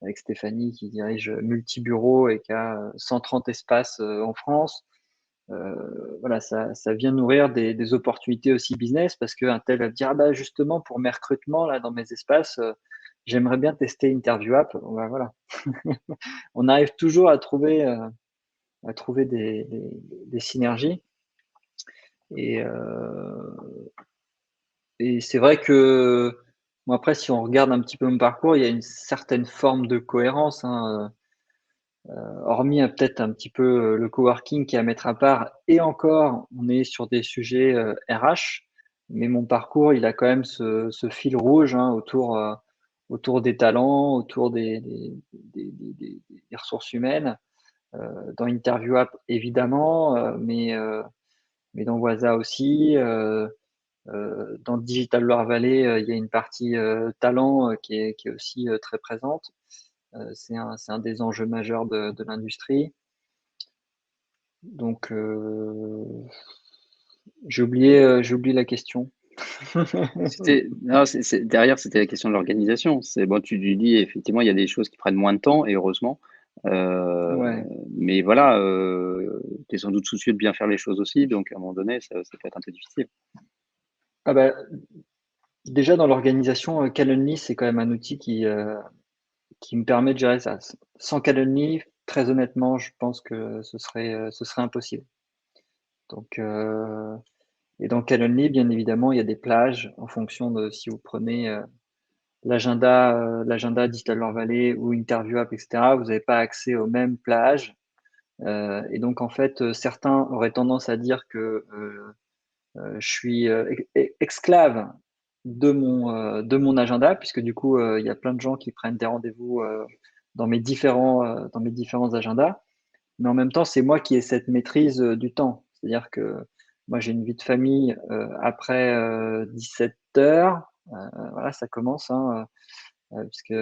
avec Stéphanie qui dirige Multibureau et qui a 130 espaces en France. Voilà, ça vient nourrir des opportunités aussi business parce qu'un tel va dire, ah bah justement, pour mes recrutements là, dans mes espaces, j'aimerais bien tester Interview App. Bah, voilà. On arrive toujours à trouver des synergies. Et, et c'est vrai que, bon, après, si on regarde un petit peu mon parcours, il y a une certaine forme de cohérence, hein, hormis peut-être un petit peu le coworking qui est à mettre à part. Et encore, on est sur des sujets RH, mais mon parcours, il a quand même ce fil rouge, hein, autour des talents, autour des ressources humaines. Dans Interview App, évidemment, mais dans Waza aussi. Dans Digital Loire Valley, il y a une partie talent qui est aussi très présente. C'est un des enjeux majeurs de l'industrie. Donc, j'ai oublié la question. Non, derrière, c'était la question de l'organisation. C'est bon, tu lui dis effectivement, il y a des choses qui prennent moins de temps et heureusement. Ouais. Mais voilà, tu es sans doute soucieux de bien faire les choses aussi, donc à un moment donné, ça peut être un peu difficile. Ah bah, déjà dans l'organisation, Calendly, c'est quand même un outil qui me permet de gérer ça. Sans Calendly, très honnêtement, je pense que ce serait impossible. Donc, et dans Calendly, bien évidemment, il y a des plages en fonction de si vous prenez l'agenda Digital Loire Valley ou Interview App, etc. Vous n'avez pas accès aux mêmes plages. Et donc, en fait, certains auraient tendance à dire que je suis esclave de mon agenda, puisque du coup, il y a plein de gens qui prennent des rendez-vous dans mes différents agendas. Mais en même temps, c'est moi qui ai cette maîtrise du temps. C'est-à-dire que moi, j'ai une vie de famille après 17 heures. Voilà, ça commence, hein, puisque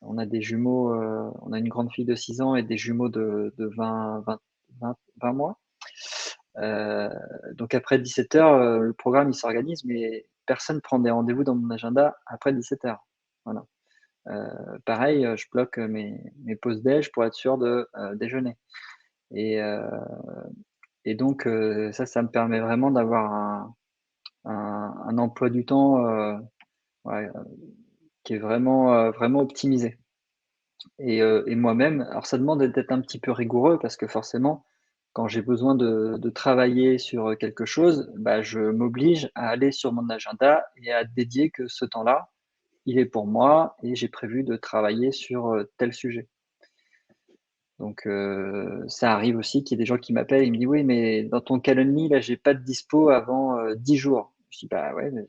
on a des jumeaux, on a une grande fille de 6 ans et des jumeaux de 20 mois. Donc après 17h, le programme il s'organise, mais personne prend des rendez-vous dans mon agenda après 17h. Voilà. Pareil, je bloque mes pauses déj pour être sûr de déjeuner. Et, donc ça me permet vraiment d'avoir un emploi du temps ouais, qui est vraiment, vraiment optimisé. Et moi-même, alors ça demande d'être un petit peu rigoureux parce que forcément, quand j'ai besoin de travailler sur quelque chose, bah, je m'oblige à aller sur mon agenda et à dédier que ce temps-là, il est pour moi et j'ai prévu de travailler sur tel sujet. Donc, ça arrive aussi qu'il y ait des gens qui m'appellent et ils me disent: «Oui, mais dans ton calendrier, là, j'ai pas de dispo avant 10 jours». Je dis: «Bah ouais, mais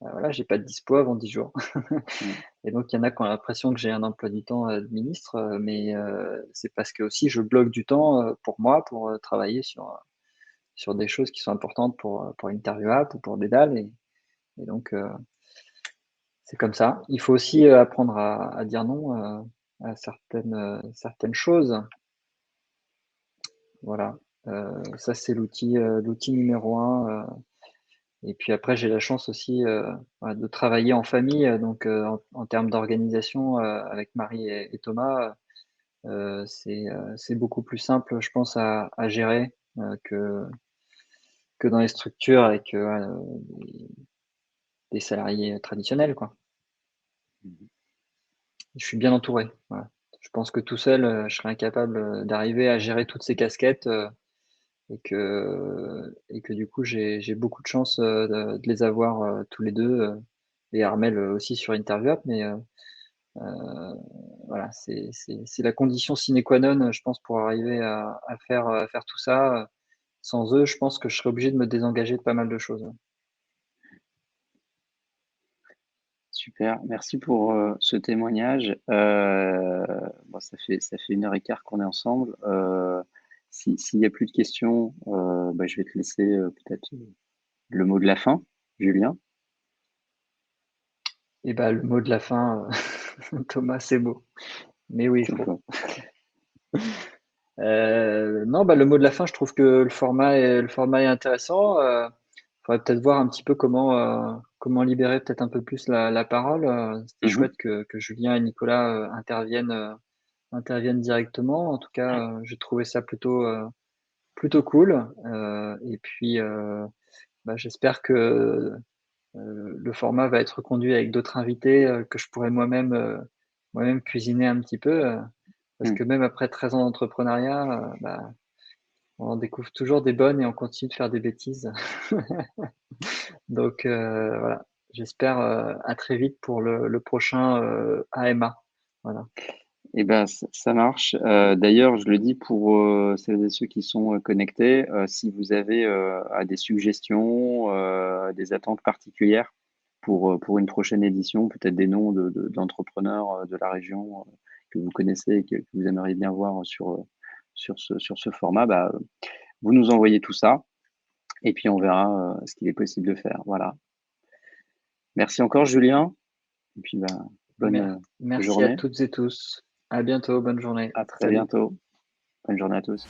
voilà, j'ai pas de dispo avant 10 jours». Mmh. Et donc, il y en a qui ont l'impression que j'ai un emploi du temps de ministre, mais c'est parce que aussi je bloque du temps pour moi, pour travailler sur des choses qui sont importantes pour Interview-App ou pour Dédale. Et donc, c'est comme ça. Il faut aussi apprendre à dire non à certaines choses. Voilà. Ça, c'est l'outil numéro un. Et puis après, j'ai la chance aussi voilà, de travailler en famille. Donc, en termes d'organisation, avec Marie et Thomas, c'est beaucoup plus simple, je pense, à gérer que dans les structures avec des salariés traditionnels, quoi. Je suis bien entouré. Voilà. Je pense que tout seul, je serais incapable d'arriver à gérer toutes ces casquettes et que du coup, j'ai beaucoup de chance de les avoir tous les deux. Et Armel aussi sur Interview-App, mais voilà, c'est la condition sine qua non, je pense, pour arriver à faire tout ça. Sans eux, je pense que je serais obligé de me désengager de pas mal de choses. Super, merci pour ce témoignage. Bon, ça fait 1h15 qu'on est ensemble. S'il n'y a plus de questions, bah, je vais te laisser peut-être le mot de la fin, Julien. Et bah, le mot de la fin, Thomas, c'est beau. Mais oui, il C'est faut. bon. Non, bah, le mot de la fin, je trouve que le format est intéressant. Faudrait peut-être voir un petit peu comment libérer peut-être un peu plus la parole. C'était Mhm. chouette que Julien et Nicolas interviennent directement. En tout cas, j'ai trouvé ça plutôt cool. Et puis, bah, j'espère que le format va être reconduit avec d'autres invités, que je pourrais moi-même cuisiner un petit peu, parce Mm. que même après 13 ans d'entrepreneuriat, bah, on découvre toujours des bonnes et on continue de faire des bêtises. Donc, voilà, j'espère à très vite pour le prochain AMA. Voilà. Eh ben, ça marche. D'ailleurs, je le dis pour celles et ceux qui sont connectés, si vous avez des suggestions, des attentes particulières pour une prochaine édition, peut-être des noms d'entrepreneurs de la région que vous connaissez et que vous aimeriez bien voir sur ce format, bah, vous nous envoyez tout ça et puis on verra ce qu'il est possible de faire. Voilà. Merci encore, Julien. Et puis, bah, bonne Merci à journée. toutes et tous. À bientôt. Bonne journée. À très Salut. bientôt. Bonne journée à tous.